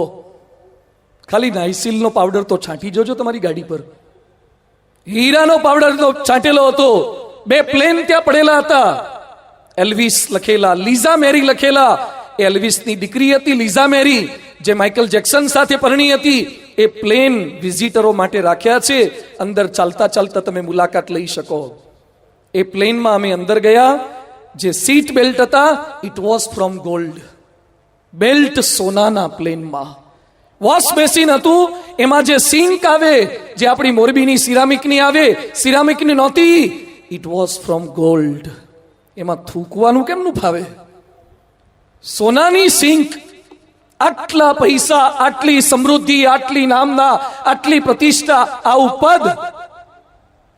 ખાલી નાઇસિલનો પાવડર તો છાંટી જોજો તમારી ગાડી પર. હીરાનો પાવડર તો છાંટેલો હતો. 2 પ્લેન ત્યાં પડેલા હતા. એલ્વિસ લખેલા, લીઝા મેરી લખેલા. એલ્વિસની દીકરી હતી લીઝા મેરી, જે માઇકલ જેક્સન સાથે પરણી હતી. એ પ્લેન વિઝિટરો માટે રાખ્યા છે. અંદર ચાલતા ચાલતા તમે મુલાકાત લઈ શકો. એ પ્લેનમાં અમે અંદર ગયા. જે સીટ બેલ્ટ હતા it was from gold. Belt સોનાના પ્લેનમાં. વોશ બેસિન હતું, એમાં જે સિંક આવે, જે આપણી મોરબીની સિરામિકની આવે, સિરામિકની નહોતી, ઇટ વોઝ ફ્રોમ ગોલ્ડ. એમાં થૂકવાનું કેમનું ફાવે? સોનાની સિંક. આટલા પૈસા, આટલી સમૃદ્ધિ, આટલી નામના, આટલી પ્રતિષ્ઠા, આવું પદ.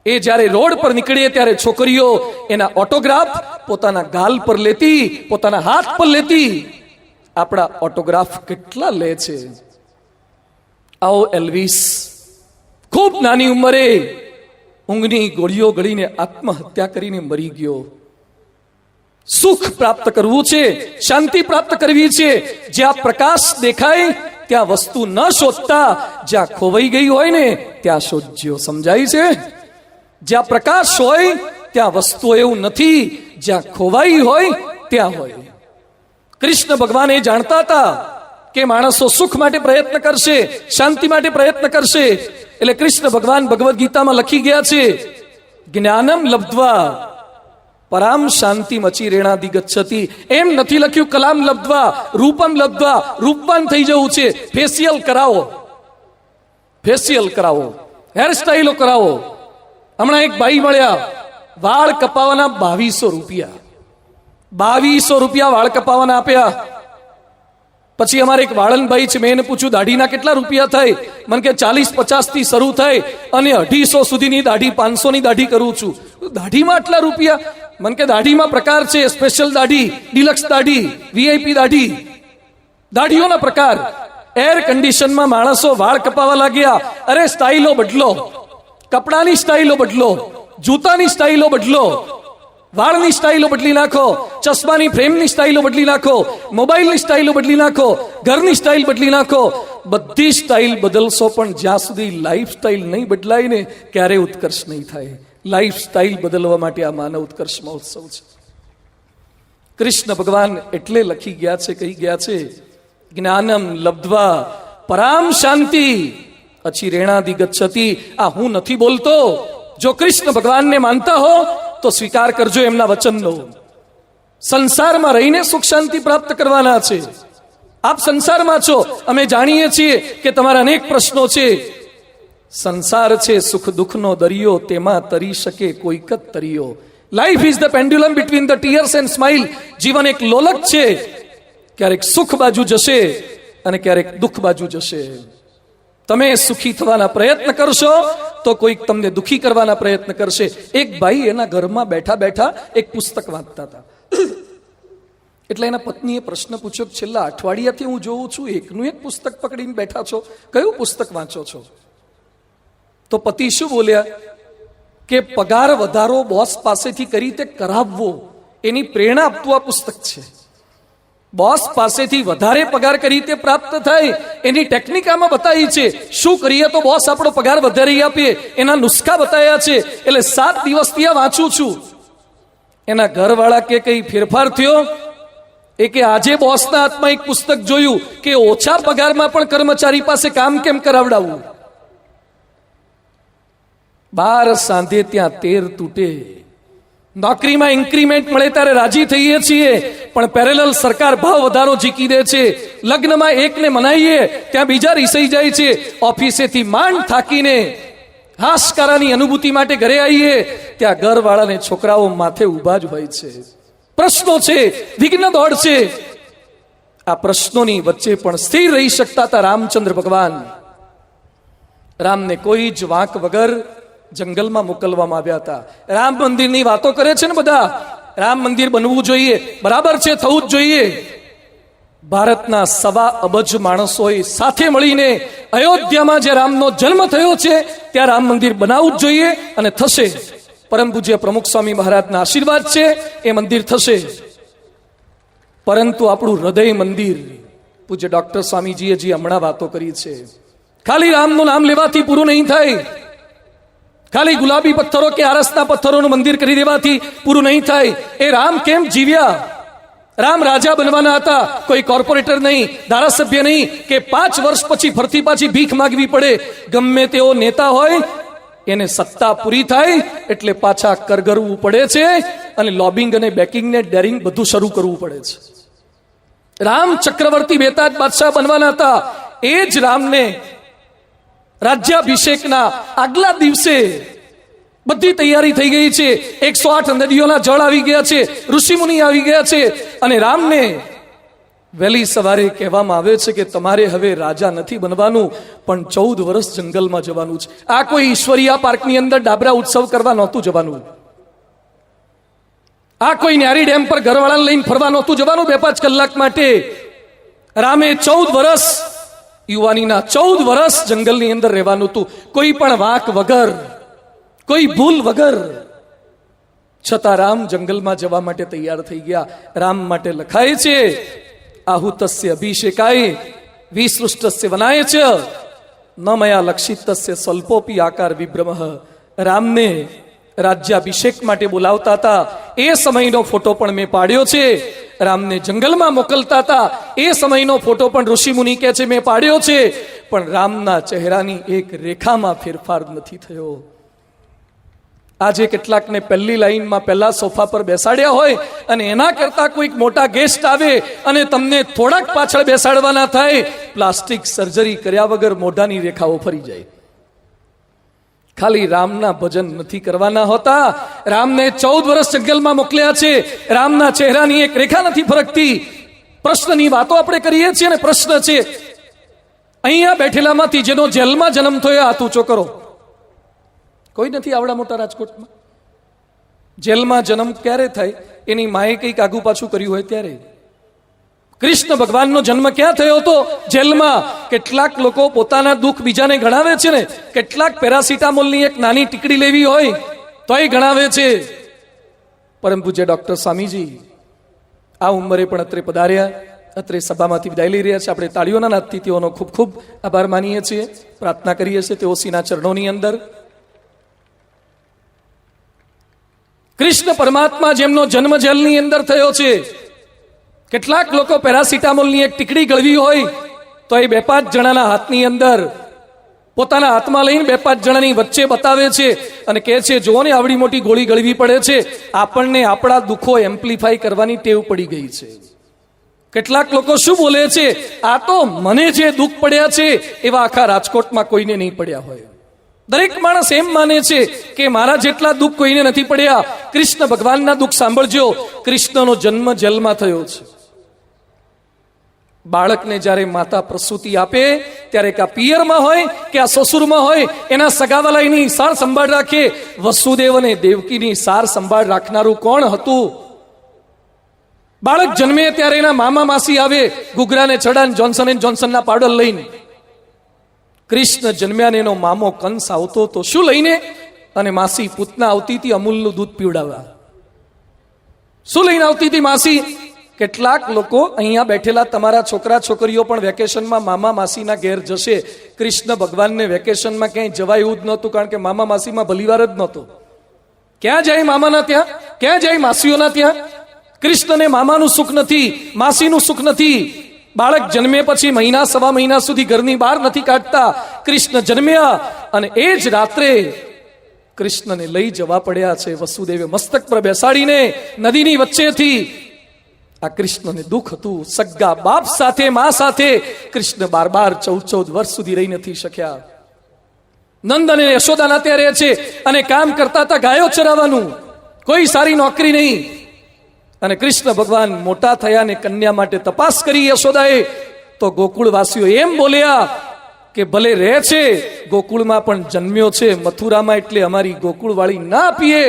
એ જ્યારે રોડ પર નીકળે ત્યારે છોકરીઓ એના ઓટોગ્રાફ પોતાના ગાલ પર લેતી, પોતાના હાથ પર લેતી. આપણા ઓટોગ્રાફ કેટલા લે છે? આવો એલ્વિસ ખૂબ નાની ઉંમરે ઊંઘની ગોળીઓ ગળીને આત્મહત્યા કરીને મરી ગયો. સુખ પ્રાપ્ત કરવું છે, શાંતિ પ્રાપ્ત કરવી છે, જ્યાં પ્રકાશ દેખાય ત્યાં વસ્તુ ન શોધતા, જ્યાં ખોવાઈ ગઈ હોય ને ત્યાં શોધજો. સમજાય છે? જ્યાં પ્રકાશ હોય ત્યાં વસ્તુ એવું નથી, જ્યાં ખોવાઈ હોય ત્યાં હોય. કૃષ્ણ ભગવાન એ જાણતા હતા કે માણસો સુખ માટે પ્રયત્ન કરશે, શાંતિ માટે પ્રયત્ન કરશે. એટલે કૃષ્ણ ભગવાન ભગવદ્ ગીતામાં લખી ગયા છે, જ્ઞાનમ લબ્ધ્વા પરામ શાંતિ મચી રેણાદિ ગચ્છતિ. એમ નથી લખ્યું કલામ લબ્ધ્વા રૂપમ લબ્ધ્વા, રૂપવાન થઈ જવું છે. ફેશિયલ કરાવો, ફેશિયલ કરાવો, હેરસ્ટાઈલો કરાવો. હમણાં એક ભાઈ મળ્યા, વાળ કપાવાના 2200 રૂપિયા. 2200 રૂપિયા વાળ કપાવાના આપ્યા. પછી અમારે એક વાળનભાઈ છે, મેં એને પૂછ્યું દાઢીના કેટલા રૂપિયા થાય? મને કે 40-50 થી શરૂ થાય અને 250 સુધીની દાઢી, 500 ની દાઢી કરું છું. દાઢીમાં આટલા રૂપિયા? મને કે દાઢીમાં પ્રકાર છે, સ્પેશિયલ દાઢી, ડિલક્સ દાઢી, VIP દાઢી, દાઢીઓના પ્રકાર. એર કન્ડિશનમાં માણસો વાળ કપાવા લાગ્યા. અરે સ્ટાઈલો બદલો, કપડાની સ્ટાઈલો બદલો, જૂતાની સ્ટાઈલો બદલો, વાળની સ્ટાઈલો બદલી નાખો, ચશ્માની ફ્રેમની સ્ટાઈલો બદલી નાખો, મોબાઈલની સ્ટાઈલો બદલી નાખો, ઘરની સ્ટાઈલ બદલી નાખો. બધી સ્ટાઈલ બદલશો પણ જ્યાં સુધી લાઈફ સ્ટાઈલ નહીં બદલાય ને ક્યારેય ઉત્કર્ષ નહીં થાય. લાઈફ સ્ટાઈલ બદલવા માટે આ માનવ ઉત્કર્ષ મહોત્સવ છે. કૃષ્ણ ભગવાન એટલે લખી ગયા છે, કહી ગયા છે જ્ઞાનમ લબ્ધ્વા પરામ શાંતિ અચિરેણાદિ ગચ્છતિ. આ હું નથી બોલતો. જો કૃષ્ણ ભગવાનને માનતા હો તો સ્વીકાર કરજો એમના વચનનો. સંસારમાં રહીને સુખ શાંતિ પ્રાપ્ત કરવાના છે. આપ સંસારમાં છો, અમે જાણીએ છીએ કે તમારા અનેક પ્રશ્નો છે. સંસાર છે સુખ દુઃખનો દરિયો, તેમાં તરી શકે કોઈક જ તરિયો. Life is the pendulum between the tears and smile. જીવન એક લોલક છે, ક્યારેક સુખ બાજુ જશે અને ક્યારેક દુઃખ બાજુ જશે. તમે સુખી થવાના પ્રયત્ન કરશો તો કોઈક તમને દુઃખી કરવાના પ્રયત્ન કરશે. એક ભાઈ એના ઘરમાં બેઠા બેઠા એક પુસ્તક વાંચતા હતા. એટલે એના પત્નીએ પ્રશ્ન પૂછ્યો, છેલ્લા અઠવાડિયાથી હું જોઉં છું એકનું એક પુસ્તક પકડીને બેઠા છો, કયું પુસ્તક વાંચો છો? તો પતિ શું બોલ્યા કે પગાર વધારો બોસ પાસેથી કઈ રીતે કરાવવો એની પ્રેરણા આપતું આ પુસ્તક છે. બોસ પાસેથી વધારે પગાર કઈ રીતે પ્રાપ્ત થાય એની ટેકનિક આમાં બતાવી છે. શું કરીએ તો બોસ આપણો પગાર વધારી આપીએ એના નુસ્ખા બતાવ્યા છે. એટલે 7 દિવસથી આ વાંચું છું. એના ઘરવાળા કે કઈ ફેરફાર થયો? એ કે આજે બોસના હાથમાં એક પુસ્તક જોયું કે ઓછા પગારમાં પણ કર્મચારી પાસે કામ કેમ કરાવડાવવું. 12 સાંધે ત્યાં 13 તૂટે. નોકરીમાં ઇન્ક્રીમેન્ટ મળે ત્યારે રાજી થઈએ છીએ, પણ પેરેલલ સરકાર ભાવ વધારો ઝીકી દે છે. લગ્નમાં એકને મનાઈએ ત્યાં બીજા રીસાઈ જાય છે. ઓફિસેથી માંડ થાકીને હાશકારાની અનુભૂતિ માટે ઘરે આવીએ ત્યાં ઘરવાળાને છોકરાઓ માથે ઊભા જ હોય છે. પ્રશ્નો છે, વિઘ્ન દોડ છે. આ પ્રશ્નોની વચ્ચે પણ સ્થિર રહી શકતા હતા રામચંદ્ર ભગવાન. રામને કોઈ જ વાંક વગર જંગલમાં મોકલવામાં આવ્યા હતા. રામ મંદિરની વાતો કરે છે ને બધા, રામ મંદિર બનવું જોઈએ, બરાબર છે, થવું જ જોઈએ. ભારતના 1.25 અબજ માણસોએ સાથે મળીને અયોધ્યામાં જે રામનો જન્મ થયો છે ત્યાં રામ મંદિર બનાવવું જ જોઈએ અને થશે. પરમ પૂજ્ય પ્રમુખ સ્વામી મહારાજના આશીર્વાદ છે, એ મંદિર થશે. પરંતુ આપણું હૃદય મંદિર, પૂજ્ય ડોક્ટર સ્વામીજીએ જે હમણાં વાતો કરી છે, ખાલી રામનું નામ લેવાથી પૂરું નહીં થાય. ખાલી ગુલાબી પથ્થરો કે આરસના પથ્થરોનું મંદિર કરી દેવાથી પૂરું નહીં થાય. એ રામ કેમ જીવ્યા? રામ રાજા બનવાના હતા, કોઈ કોર્પોરેટર નહીં, ધારાસભ્ય નહીં કે 5 વર્ષ પછી ફરતી પાછી ભીખ માંગવી પડે. ગમે તેવો નેતા હોય એને સત્તા પૂરી થાય એટલે પાછા કરગરવું પડે છે અને લોબિંગ અને બેકિંગ ને ડેરિંગ બધું શરૂ કરવું પડે છે. રામ ચક્રવર્તી બેતાજ બાદશાહ બનવાના હતા. એ જ રામને રાજ્યાભિષેકના આગલા દિવસે બધી તૈયારી થઈ ગઈ છે. 108 નદીઓના જળ આવી ગયા છે, ઋષિમુનિ આવી ગયા છે અને રામને વહેલી સવારે કહેવામાં આવે છે કે તમારે હવે રાજા નથી બનવાનું, પણ 14 વર્ષ જંગલમાં જવાનું છે. આ કોઈ ઈશ્વરિયા પાર્કની અંદર ડાબરા ઉત્સવ કરવા નહોતું જવાનું. આ કોઈ ન્યારી ડેમ પર ઘરવાળાને લઈને ફરવા નહોતું જવાનું 2-5 કલાક માટે. રામે 14 વર્ષ, યુવાનીના 14 વર્ષ જંગલની અંદર રહેવાનું હતું, કોઈ પણ વાંક વગર, કોઈ ભૂલ વગર. છતાં રામ જંગલમાં જવા માટે તૈયાર થઈ ગયા. રામ માટે લખાય છે, આહુતસ્ય અભિષેકાય વિસૃષ્ટસ્ય વનાય છે ન મયા લક્ષિતસ્ય સ્વલ્પોપી આકાર વિભ્રમઃ. રામને રાજ્યાભિષેક માટે બોલાવતા હતા, એ સમયનો ફોટો પણ મેં પાડ્યો છે. રામને જંગલમાં મોકલતા હતા, એ સમયનો ફોટો પણ ઋષિ મુનિ કહે છે મેં પાડ્યો છે. પણ રામના ચહેરાની એક રેખામાં ફેરફાર નથી થયો. આજે કેટલાકને પહેલી લાઈનમાં પહેલા સોફા પર બેસાડ્યા હોય અને એના કરતા કોઈક મોટા ગેસ્ટ આવે અને તમને થોડાક પાછળ બેસાડવાના થાય, પ્લાસ્ટિક સર્જરી કર્યા વગર મોઢાની રેખાઓ ફરી જાય. ખાલી રામના ભજન નથી કરવાના હોતા. રામને 14 વર્ષ જંગલમાં મોકલ્યા છે. રામના ચહેરાની એક રેખા નથી ફરકતી. પ્રશ્નની વાતો આપણે કરીએ છીએ અને પ્રશ્ન છે, અહીંયા બેઠેલામાંથી જેનો જેલમાં જન્મ થયો હાથ ઊંચો કરો. કોઈ નથી આવડા મોટા રાજકોટમાં. જેલમાં જન્મ ક્યારે થાય? એની માએ કંઈક આગુ પાછું કર્યું હોય ત્યારે. કૃષ્ણ ભગવાનનો જન્મ ક્યાં થયો હતો? જેલમાં. કેટલાક લોકો પોતાના દુઃખ બીજાને ગણાવે છે ને, કેટલાક પેરાસિટામોલની એક નાની ટીકડી લેવી હોય તોય ગણાવે છે. પરમ પૂજ્ય ડોક્ટર સ્વામીજી આ ઉંમરે પણ અત્રે પધાર્યા, અત્રે સભામાંથી વિદાય લઈ રહ્યા છે. આપણે તાળીઓના નાદથી તેઓનો ખૂબ ખૂબ આભાર માનીએ છીએ, પ્રાર્થના કરીએ છીએ તેઓ શ્રીના ચરણોની અંદર. કૃષ્ણ પરમાત્મા જેમનો જન્મ જેલની અંદર થયો છે, કેટલાક લોકો પેરાસિટામોલની એક ટીકડી ગળવી હોય તો એ 2-5 જણાના હાથની અંદર પોતાના હાથમાં લઈને 2-5 જણાની વચ્ચે બતાવે છે અને કહે છે જુઓ ને આવડી મોટી ગોળી ગળવી પડે છે. આપણને આપણા દુઃખો એમ્પ્લિફાય કરવાની ટેવ પડી ગઈ છે. કેટલાક લોકો શું બોલે છે, આ તો મને જે દુઃખ પડ્યા છે એવા આખા રાજકોટમાં કોઈને નહીં પડ્યા હોય. દરેક માણસ એમ માને છે કે મારા જેટલા દુઃખ કોઈને નથી પડ્યા. કૃષ્ણ ભગવાનના દુઃખ સાંભળજો. કૃષ્ણનો જન્મ જેલમાં થયો છે. બાળકને જ્યારે માતા પ્રસૂતિ આપે ત્યારે કે આ પિયરમાં હોય કે આ સસુરમાં હોય એના સગાવાલાની સાર સંભાળ રાખે. વસુદેવ અને દેવકીની સાર સંભાળ રાખનારું કોણ હતું? બાળક જન્મે ત્યારે એના મામા માસી આવે ગુગરાને ચડાન જોન્સન એન્ડ જોન્સનના પાવડર લઈને. કૃષ્ણ જન્મ્યા ને એનો મામો કંસ આવતો તો શું લઈને? અને માસી પૂતના આવતી હતી અમૂલનું દૂધ પીવડાવવા. શું લઈને આવતી હતી માસી? કેટલાક લોકો અહીંયા બેઠેલા તમારા છોકરા છોકરીઓ પણ વેકેશનમાં મામા માસીના ઘેર જશે. કૃષ્ણ ભગવાનને વેકેશનમાં ક્યાંય જવાય એવું જ નહોતું, કારણ કે મામા માસીમાં ભલીવાર જ નહોતો. ક્યાં જાય મામાના ત્યાં? ક્યાં જાય માસીઓના ત્યાં? કૃષ્ણને મામાનું સુખ નથી, માસીનું સુખ નથી. બાળક જન્મે પછી મહિના સવા મહિના સુધી ઘરની બહાર નથી કાઢતા. કૃષ્ણ જન્મ્યા અને એ જ રાત્રે કૃષ્ણને લઈ જવા પડ્યા છે. વસુદેવે મસ્તક પર બેસાડીને નદીની વચ્ચેથી. આ કૃષ્ણને દુઃખ હતું. સગા બાપ સાથે મા સાથે કૃષ્ણ 12-14 વર્ષ સુધી રહી નથી શક્યા. નંદ અને યશોદાના ત્યાં રહે છે અને કામ કરતા હતા ગાયો ચરાવવાનું. કોઈ સારી નોકરી નહીં. અને કૃષ્ણ ભગવાન મોટા થયા ને કન્યા માટે તપાસ કરી યશોદાએ. તો ગોકુળવાસીઓ એમ બોલ્યા કે ભલે રહે છે ગોકુળમાં પણ જન્મ્યો છે મથુરામાં, એટલે અમારી ગોકુળવાળી ના આપીએ.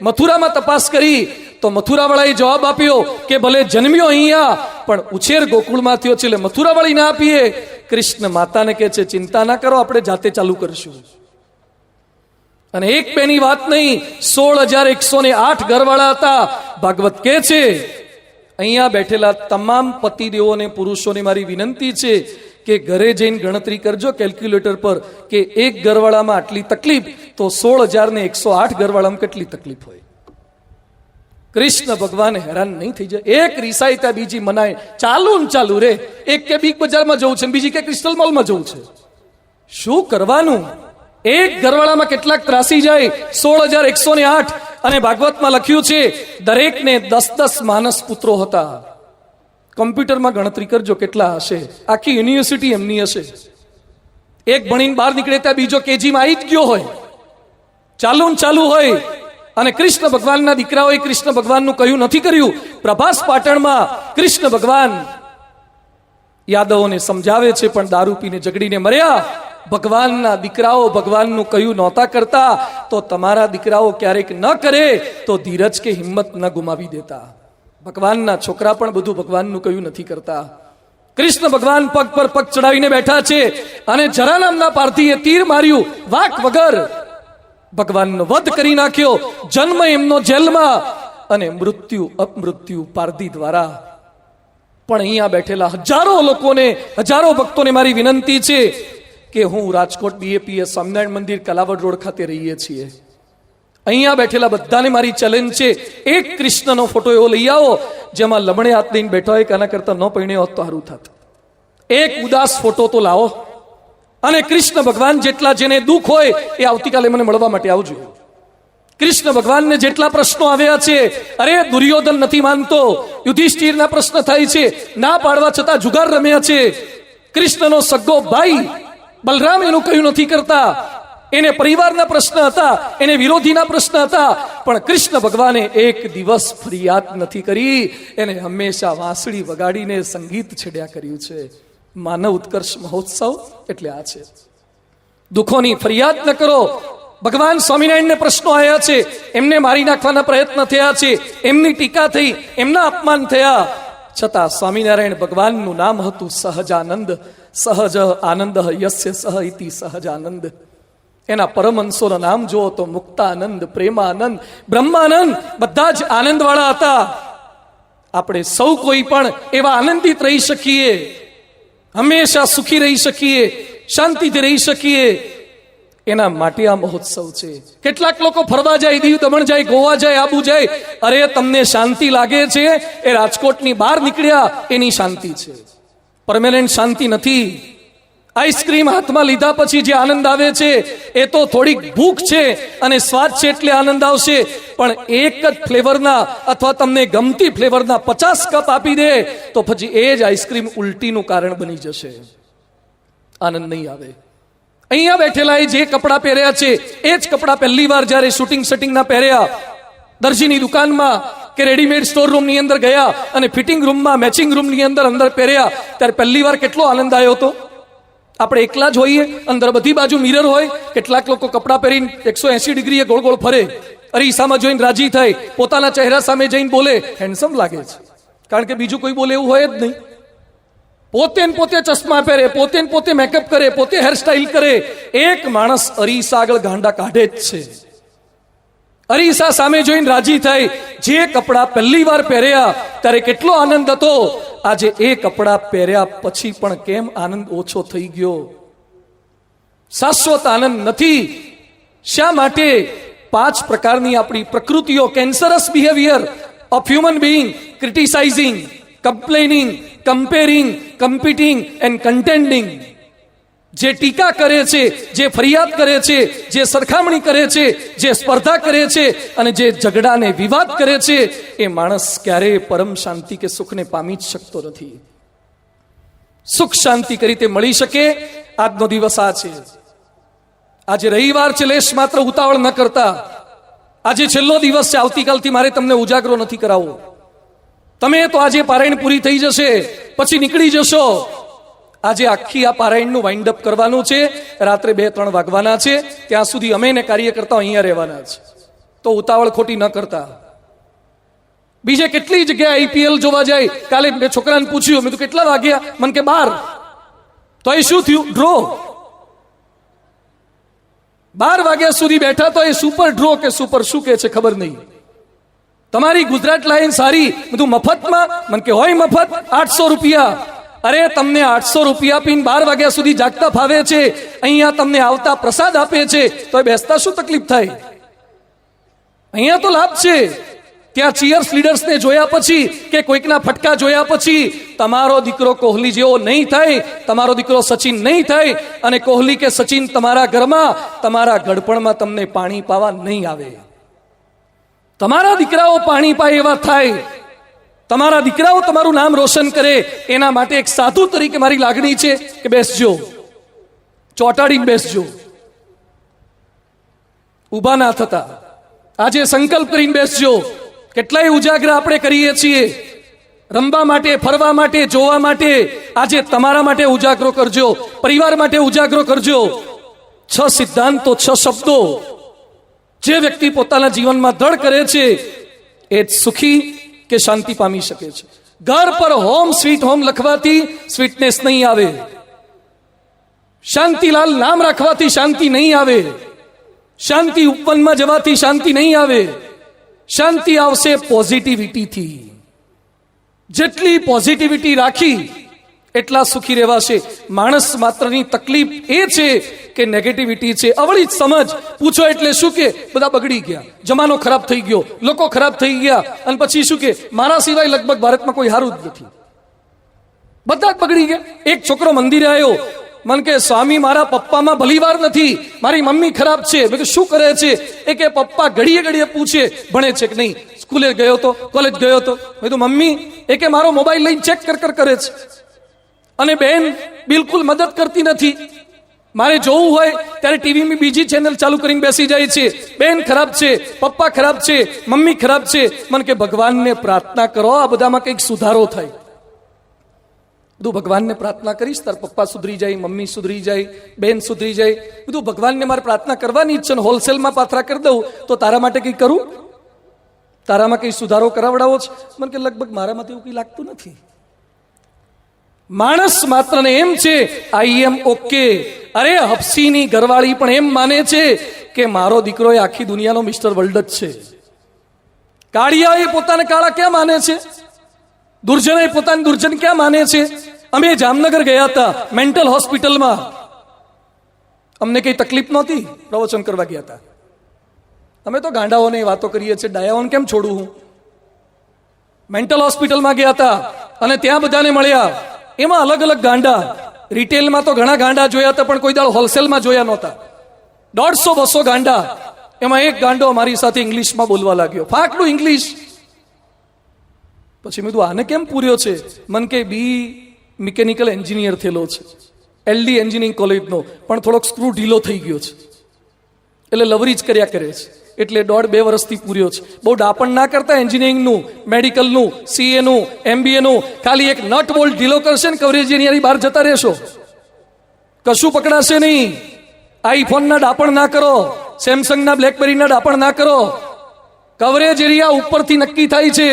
મથુરામાં તપાસ કરી તો મથુરાવાળાએ જવાબ આપ્યો કે ભલે જન્મ્યો અહીંયા પણ ઉછેર ગોકુળમાં થયો છે એટલે મથુરાવાળી ના આપીએ. કૃષ્ણ માતાને કહે છે ચિંતા ના કરો, આપણે જાતે ચાલુ કરશું. અને એક બેની વાત નહીં, 16,108 ઘરવાળા હતા. ભાગવત કહે છે અહીંયા બેઠેલા તમામ પતિદેવોને પુરુષોને મારી વિનંતી છે કે ઘરે જઈને ગણતરી કરજો કેલ્ક્યુલેટર પર કે એક ઘરવાળામાં આટલી તકલીફ તો 16,108 ઘરવાળામાં કેટલી તકલીફ હોય. કૃષ્ણ ભગવાન હેરાન નહીં થઈ જાય. એક રીસાઈ ત્યાં બીજી મનાય, ચાલુ ને ચાલુ રે. એક કે બિગ બજારમાં જવું છે, બીજી કે ક્રિસ્ટલ મોલમાં જવું છે. શું કરવાનું? એક ઘરવાળામાં કેટલાક ત્રાસી જાય. 16,108. અને ભાગવતમાં લખ્યું છે દરેકને 10-10 માનસ પુત્રો હતા. કમ્પ્યુટરમાં ગણતરી કરજો કેટલા હશે. આખી યુનિવર્સિટી એમની હશે. એક ભણીને બહાર નીકળે ત્યાં બીજો કેજીમાં આવી જ ગયો હોય. ચાલુ ને ચાલુ હોય. અને કૃષ્ણ ભગવાનના દીકરાઓએ કૃષ્ણ ભગવાનનું કહ્યું નથી કર્યું. પ્રભાસ પાટણમાં કૃષ્ણ ભગવાન યાદવોને સમજાવે છે પણ દારૂ પીને ઝઘડીને મર્યા. ભગવાનના દીકરાઓ ભગવાનનું કહ્યું નહોતા કરતા તો તમારા દીકરાઓ ક્યારેક ન કરે તો ધીરજ કે હિંમત ન ગુમાવી દેતા. ભગવાનના છોકરા પણ બધું ભગવાનનું કહ્યું નથી કરતા. કૃષ્ણ ભગવાન પગ પર પગ ચડાવીને બેઠા છે અને જરા નામના પાર્થીએ તીર માર્યું વાક વગર. ભગવાનનો વધ કરી નાખ્યો. જન્મ એમનો જેલમાં અને મૃત્યુ અપમૃત્યુ પારધી દ્વારા. પણ અહીંયા બેઠેલા હજારો લોકોને, હજારો ભક્તોને મારી વિનંતી છે કે હું રાજકોટ BAPS સ્વામિનારાયણ મંદિર કલાવડ રોડ ખાતે રહીએ છીએ. અહીંયા બેઠેલા બધાને મારી ચેલેન્જ છે, એક કૃષ્ણનો ફોટો એવો લઈ આવો જેમાં લમણે હાથ લઈને બેઠો હોય કે આના કરતા ન પરણ્યો હોત તો સારું થાત. એક ઉદાસ ફોટો તો લાવો. અને કૃષ્ણ ભગવાન જેટલા જેને દુઃખ હોય એ આવતીકાલે મને મળવા માટે આવજો. કૃષ્ણ ભગવાનને જેટલા પ્રશ્નો આવ્યા છે, અરે દુર્યોધન નથી માનતો, યુધિષ્ઠિરના પ્રશ્ન થાય છે, ના પાડવા છતાં જુગાર રમ્યા છે. કૃષ્ણનો સગ્ગો ભાઈ બલરામ એનું કહ્યું નથી કરતા. એને પરિવારના પ્રશ્ન હતા, એને વિરોધીના પ્રશ્ન હતા, પણ કૃષ્ણ ભગવાને એક દિવસ ફરિયાદ નથી કરી. એને હંમેશા વાંસળી વગાડીને સંગીત છેડ્યા કર્યું છે. માનવ ઉત્કર્ષ મહોત્સવ એટલે આ છે. દુઃખોની ફરિયાદ ન કરો. ભગવાન સ્વામિનારાયણને પ્રશ્નો આવ્યા છે, એમને મારી નાખવાના પ્રયત્ન થયા છે, એમની ટીકા થઈ, એમના અપમાન થયા, છતાં સ્વામિનારાયણ ભગવાનનું નામ હતું સહજાનંદ. સહજ આનંદ યસ્ય સહ ઇતિ સહજાનંદ. એના પરમહંસોના નામ જુઓ તો મુક્તાનંદ, પ્રેમાનંદ, બ્રહ્માનંદ, બધા જ આનંદ વાળા હતા. આપણે સૌ કોઈ પણ એવા આનંદિત રહી શકીએ, હંમેશા સુખી રહી શકીએ, શાંતિથી રહી શકીએ. એના માટે આ મહોત્સવ છે. કેટલાક લોકો ફરવા જાય, દીવ દમણ જાય, ગોવા જાય, આબુ જાય. અરે તમને શાંતિ લાગે છે એ રાજકોટની બહાર નીકળ્યા એની શાંતિ છે, પરમેનન્ટ શાંતિ નથી. આઈસ્ક્રીમ હાથમાં લીધા પછી જે આનંદ આવે છે એ તો થોડીક ભૂખ છે અને સ્વાદ છે એટલે આનંદ આવશે, પણ એક જ ફ્લેવરના અથવા તમને ગમતી ફ્લેવરના 50 કપ આપી દે તો પછી એ જ આઈસ્ક્રીમ ઉલટીનું કારણ બની જશે, આનંદ નહીં આવે. અહીંયા બેઠેલા એ જે કપડાં પહેર્યા છે એ જ કપડાં પહેલી વાર જ્યારે શૂટિંગ સેટિંગના પહેર્યા, દરજીની દુકાનમાં કે રેડીમેડ સ્ટોર રૂમની અંદર ગયા અને ફિટિંગ રૂમમાં મેચિંગ રૂમની અંદર પહેર્યા ત્યારે પહેલી વાર કેટલો આનંદ આવ્યો હતો. આપણે એકલા જ હોઈએ, અંદર બધી બાજુ મિરર હોય, કેટલાક લોકો કપડાં પહેરીને 180 ડિગ્રીએ ગોળ ગોળ ફરે, અરીસામાં જોઈને રાજી થાય, પોતાના ચહેરા સામે જઈને બોલે હેન્ડસમ લાગે છે, કારણ કે બીજું કોઈ બોલે એવું હોય જ નહીં. પોતે ને પોતે ચશ્મા પહેરે, પોતે ને પોતે મેકઅપ કરે, પોતે હેરસ્ટાઇલ કરે. એક માણસ અરીસા આગળ ગાંડા કાઢે જ છે, અરીસા સામે જોઈને રાજી થાય. જે કપડાં પહેલી વાર પહેર્યા ત્યારે કેટલો આનંદ હતો, આજે એ કપડાં પહેર્યા પછી પણ કેમ આનંદ ઓછો થઈ ગયો? શાશ્વત આનંદ નથી. શા માટે? 5 પ્રકારની આપણી પ્રકૃતિઓ, cancerous behaviour of human being, criticising, complaining, comparing, competing and contending. જે ટીકા કરે છે, જે ફરિયાદ કરે છે, જે સરખામણી કરે છે, જે સ્પર્ધા કરે છે અને જે ઝઘડાને વિવાદ કરે છે, એ માણસ ક્યારેય પરમ શાંતિ કે સુખને પામી જ શકતો નથી. સુખ શાંતિ કઈ રીતે મળી શકે? આજનો દિવસ આ છે. આજે રવિવાર છે, લેશ માત્ર ઉતાવળ ન કરતા. આજે છેલ્લો દિવસ છે, આવતીકાલથી મારે તમને ઉજાગરો નથી કરાવવો. તમે તો આજે પારાયણ પૂરી થઈ જશે પછી નીકળી જશો. આજે આખી આ પારાયણનું વાઇન્ડ અપ કરવાનું છે, રાત્રે 2-3 વાગવાના છે, ત્યાં સુધી અમે ને કાર્યકર્તાઓ અહીંયા રહેવાના છે. તો ઉતાવળ ખોટી ન કરતા. બીજે કેટલી જગ્યાએ આઈપીએલ જોવા જાય. કાલે મેં છોકરાને પૂછ્યું, મેં તો કેટલા વાગ્યા? મને કે 12. તો એ શું થયું? ડ્રો. 12 વાગ્યા સુધી બેઠા તો એ સુપર ડ્રો કે સુપર શું કે છે ખબર નહીં. તમારી ગુજરાત લાઈન સારી, બધું મફતમાં? મને કે હોય મફત, 800 રૂપિયા. અરે તમને 800 રૂપિયા આપીને 12 વાગ્યા સુધી જાગતા ફાવે છે, અહીંયા તમને આવતા પ્રસાદ આપે છે, તો એ બેસતા શું તકલીફ થાય? અહીંયા તો લાભ છે. ત્યાં ચીયર્સ લીડર્સને જોયા પછી કે કોઈકના ફટકા જોયા પછી તમારો દીકરો કોહલી જેવો નહીં થાય, તમારો દીકરો સચિન નહીં થાય, અને કોહલી કે સચિન તમારા ઘરમાં, તમારા ગડપણમાં તમને પાણી પાવા નહીં આવે. તમારા દીકરાઓ પાણી પાય એવા થાય, તમારા દીકરાઓ તમારું નામ રોશન કરે. એના માટે એક સાધુ તરીકે મારી લાગણી છે કે બેસજો, ચોટાડીને બેસજો, ઊભા ના થતા. આજે સંકલ્પ કરીને બેસજો. કેટલાય ઉજાગરા આપણે કરીએ છીએ રમવા માટે, ફરવા માટે, જોવા માટે. આજે તમારા માટે ઉજાગરો કરજો, પરિવાર માટે ઉજાગરો કરજો. 6 સિદ્ધાંતો, 6 શબ્દો જે વ્યક્તિ પોતાના જીવનમાં દૃઢ કરે છે એ જ સુખી કે શાંતિ પામી શકે છે. ઘર પર હોમ સ્વીટ હોમ લખવાથી સ્વીટનેસ નહીં આવે, શાંતિલાલ નામ રાખવાથી શાંતિ નહીં આવે, શાંતિ ઉપવનમાં જવાથી શાંતિ નહીં આવે. શાંતિ આવશે પોઝિટિવિટીથી. જેટલી પોઝિટિવિટી રાખી એટલા સુખી રહેવાશે. માણસ માત્રની તકલીફ એ છે કે નેગેટિવિટી છે, અવળી જ સમજ. પૂછો એટલે શું કે બધા બગડી ગયા, જમાનો ખરાબ થઈ ગયો, લોકો ખરાબ થઈ ગયા, અને પછી શું કે મારા સિવાય લગભગ ભારતમાં કોઈ હારું જ નથી, બધા જ બગડી ગયા. એક છોકરો મંદિરે આવ્યો, મન કે સ્વામી મારા પપ્પામાં ભલીવાર નથી, મારી મમ્મી ખરાબ છે. મેં કીધું શું કરે છે? એ કે પપ્પા ઘડીએ ઘડીએ પૂછે ભણે છે કે નહીં, સ્કૂલે ગયો તો, કોલેજ ગયો તો. મેં કીધું મમ્મી? એ કે મારો મોબાઈલ લઈને ચેક કરે છે. અને બેન બિલકુલ મદદ કરતી નથી. મારે જોવું હોય ત્યારે ટીવીમાં બીજી ચેનલ ચાલુ કરીને બેસી જાય છે. બેન ખરાબ છે, પપ્પા ખરાબ છે, મમ્મી ખરાબ છે. મને કે ભગવાનને પ્રાર્થના કરો, આ બધામાં કંઈક સુધારો થાય. બધું ભગવાનને પ્રાર્થના કરીશ તાર પપ્પા સુધરી જાય, મમ્મી સુધરી જાય, બેન સુધરી જાય. બધું ભગવાનને મારે પ્રાર્થના કરવાની જ છે. હોલસેલમાં પાથરા કરી દઉં તો તારા માટે કંઈ કરું? તારામાં કંઈ સુધારો કરાવડાવો છે? મને કે લગભગ મારામાં એવું કંઈ લાગતું નથી. માણસ માત્રને એમ છે આઈ એમ ઓકે. અરે હફસીની ઘરવાળી પણ એમ માને છે કે મારો દીકરો એ આખી દુનિયાનો મિસ્ટર વર્લ્ડ જ છે. કાળિયા એ પોતાને કાળા ક્યાં માને છે? દુર્જન એ પોતાને દુર્જન ક્યાં માને છે? અમે જામનગર ગયા હતા મેન્ટલ હોસ્પિટલમાં. અમને કઈ તકલીફ નહોતી, પ્રવચન કરવા ગયા હતા. અમે તો ગાંડાઓની વાતો કરીએ છીએ, ડાયાઓને કેમ છોડું હું? મેન્ટલ હોસ્પિટલમાં ગયા હતા અને ત્યાં બધાને મળ્યા. એમાં અલગ અલગ ગાંડા, રિટેલમાં તો ઘણા ગાંડા જોયા હતા, પણ કોઈ દાડો હોલસેલમાં જોયા નહોતા. 150-200 ગાંડા. એમાં એક ગાંડો અમારી સાથે ઇંગ્લિશમાં બોલવા લાગ્યો, ફાકડું ઇંગ્લિશ. પછી મેં કીધું આને કેમ પૂર્યો છે? મન કે બી મિકેનિકલ એન્જિનિયર થયેલો છે, એલડી એન્જિનિયરિંગ કોલેજનો, પણ થોડોક સ્ક્રૂ ઢીલો થઈ ગયો છે, એટલે લવરી જ કર્યા કરે છે, એટલે 1.5-2 વર્ષથી પૂર્યો છે. બહુ ડાપણ ના કરતા, એન્જિનિયરિંગનું, મેડિકલનું, સીએનું, MBAનું ખાલી એક નટ બોલ્ટ ઢીલો કરશે ને કવરેજ એરિયાની બહાર જતા રહેશો, કશું પકડાશે નહીં. આઈફોનના ડાપણ ના કરો, સેમસંગના બ્લેકબેરીના ડાપણ ના કરો. કવરેજ એરિયા ઉપરથી નક્કી થાય છે,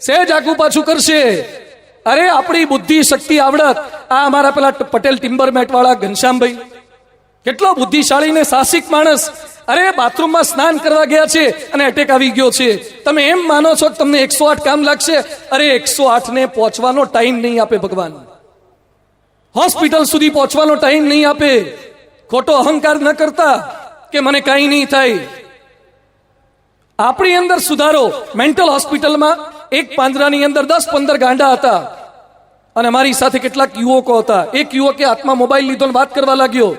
સહેજ આગુ પાછું કરશે. અરે આપણી બુદ્ધિ, શક્તિ, આવડત. આ અમારા પેલા પટેલ ટિમ્બરમેટ વાળા ઘનશ્યામભાઈ કેટલો બુદ્ધિશાળી ને સાહસિક માણસ. અરે બાથરૂમમાં સ્નાન કરવા ગયા છે અને એટેક આવી ગયો છે. તમે એમ માનો છો કે તમને 108 કામ લાગશે? અરે 108 ને પહોંચવાનો ટાઈમ નહીં આપે ભગવાન, હોસ્પિટલ સુધી પહોંચવાનો ટાઈમ નહીં આપે. ખોટો અહંકાર ન કરતા કે મને કાંઈ નહીં થાય. આપણી અંદર સુધારો. મેન્ટલ હોસ્પિટલમાં એક પાંજરાની અંદર 10-15 ગાંડા હતા અને મારી સાથે કેટલાક યુવકો હતા. એક યુવકે હાથમાં મોબાઈલ લીધો ને વાત કરવા લાગ્યો,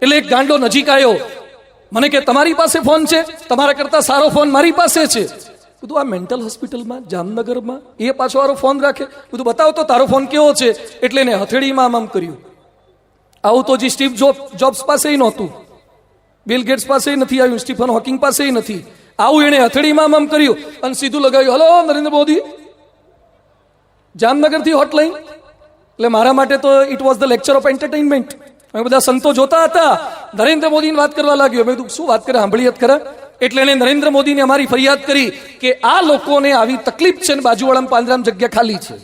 એટલે એક ગાંડો નજીક આવ્યો. મને કે તમારી પાસે ફોન છે? તમારા કરતા સારો ફોન મારી પાસે છે. બધું આ મેન્ટલ હોસ્પિટલમાં જામનગરમાં એ પાછો વાળો ફોન રાખે. બધું બતાવો તો તારો ફોન કેવો છે? એટલે એને હથેળીમાં આમ કર્યું. આવું તો જે સ્ટીવ જોબ્સ પાસે નહોતું, બિલ ગેટ્સ પાસે નથી આવ્યું, સ્ટીફન હોકિંગ પાસે નથી. આવું એને હથેળીમાં આમ કર્યું અને સીધું લગાવ્યું, હલો નરેન્દ્ર મોદી, જામનગરથી હોટલાઈન. એટલે મારા માટે તો it was the lecture of entertainment. અમે બધા સંતો જોતા હતા, નરેન્દ્ર મોદીની વાત કરવા લાગ્યો. મેં કીધું શું વાત કરે, સાંભળી જ ખરા. એટલે એને નરેન્દ્ર મોદીને અમારી ફરિયાદ કરી કે આ લોકોને આવી તકલીફ છે ને બાજુવાળામાં પાંજરામાં જગ્યા ખાલી છે,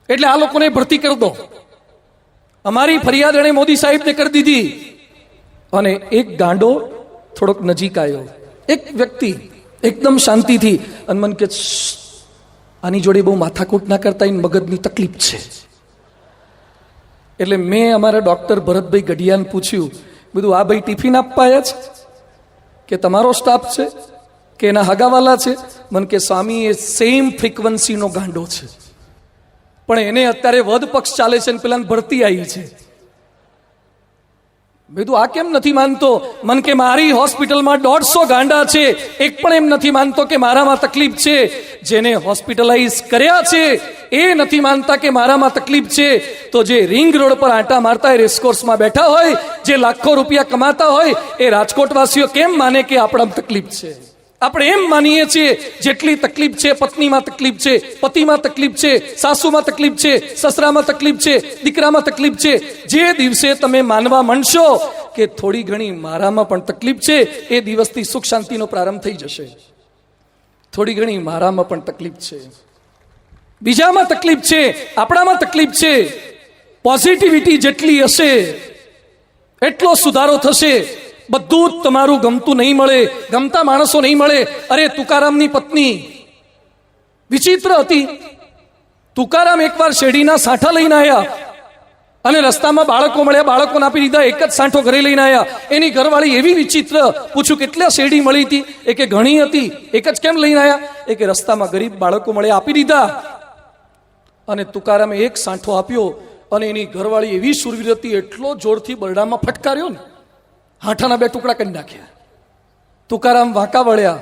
એટલે આ લોકોને ભરતી કરી દો. અમારી ફરિયાદ એણે મોદી સાહેબને કરી દીધી. અને એક ગાંડો થોડોક નજીક આવ્યો, એક વ્યક્તિ એકદમ શાંતિથી, અને મન કે આની જોડે બહુ માથાકૂટ ના કરતા, એની મગજની તકલીફ છે. એટલે મેં અમારા ડોક્ટર ભરતભાઈ ગઢિયાને પૂછ્યું, બધું આ ભાઈ ટિફિન આપવા આવ્યા છે કે તમારો સ્ટાફ છે કે એના હગાવાલા છે? મન કે સ્વામી એ સેમ ફ્રીક્વન્સીનો ગાંડો છે, પણ એને અત્યારે વધ પક્ષ ચાલે છે ને પેલા ભરતી આવી છે. મેં આ કેમ નથી માનતો? મન કે મારી હોસ્પિટલમાં 150 ગાંડા છે, એક પણ એમ નથી માનતો કે મારામાં તકલીફ છે. જેને હોસ્પિટલાઇઝ કર્યા છે એ નથી માનતા કે મારામાં તકલીફ છે. તો જે રિંગ રોડ પર આંટા મારતા હોય, રેસકોર્સમાં બેઠા હોય, જે લાખો રૂપિયા કમાતા હોય, એ રાજકોટ વાસીઓ કેમ માને કે આપણામાં તકલીફ છે? આપણે એમ માનીએ છીએ જેટલી તકલીફ છે, પત્નીમાં તકલીફ છે, પતિમાં તકલીફ છે, સાસુમાં તકલીફ છે, સસરામાં તકલીફ છે, દીકરામાં તકલીફ છે. જે દિવસે તમે માનવા માંડશો કે થોડી ઘણી મારામાં પણ તકલીફ છે, એ દિવસથી સુખ શાંતિનો પ્રારંભ થઈ જશે. થોડી ઘણી મારામાં પણ તકલીફ છે, બીજામાં તકલીફ છે, આપણામાં તકલીફ છે. પોઝિટિવિટી જેટલી હશે એટલો સુધારો થશે. બધું જ તમારું ગમતું નહીં મળે, ગમતા માણસો નહીં મળે. અરે તુકારામની પત્ની વિચિત્ર હતી. તુકારામ એકવાર શેરડીના સાંઠા લઈને આવ્યા અને રસ્તામાં બાળકો મળ્યા, બાળકોને આપી દીધા. એક જ સાંઠો ઘરે લઈને આવ્યા. એની ઘરવાળી એવી વિચિત્ર. પૂછ્યું કેટલા શેરડી મળી હતી? એ કે ઘણી હતી. એક જ કેમ લઈને આવ્યા? એ કે રસ્તામાં ગરીબ બાળકો મળ્યા, આપી દીધા. અને તુકારામે એક સાંઠો આપ્યો અને એની ઘરવાળી એવી શૂરવીર હતી, એટલો જોરથી બરડામાં ફટકાર્યો ને, હાંઠાના 2 ટુકડા કરી નાખ્યા. તુકારામ વાંકા વળ્યા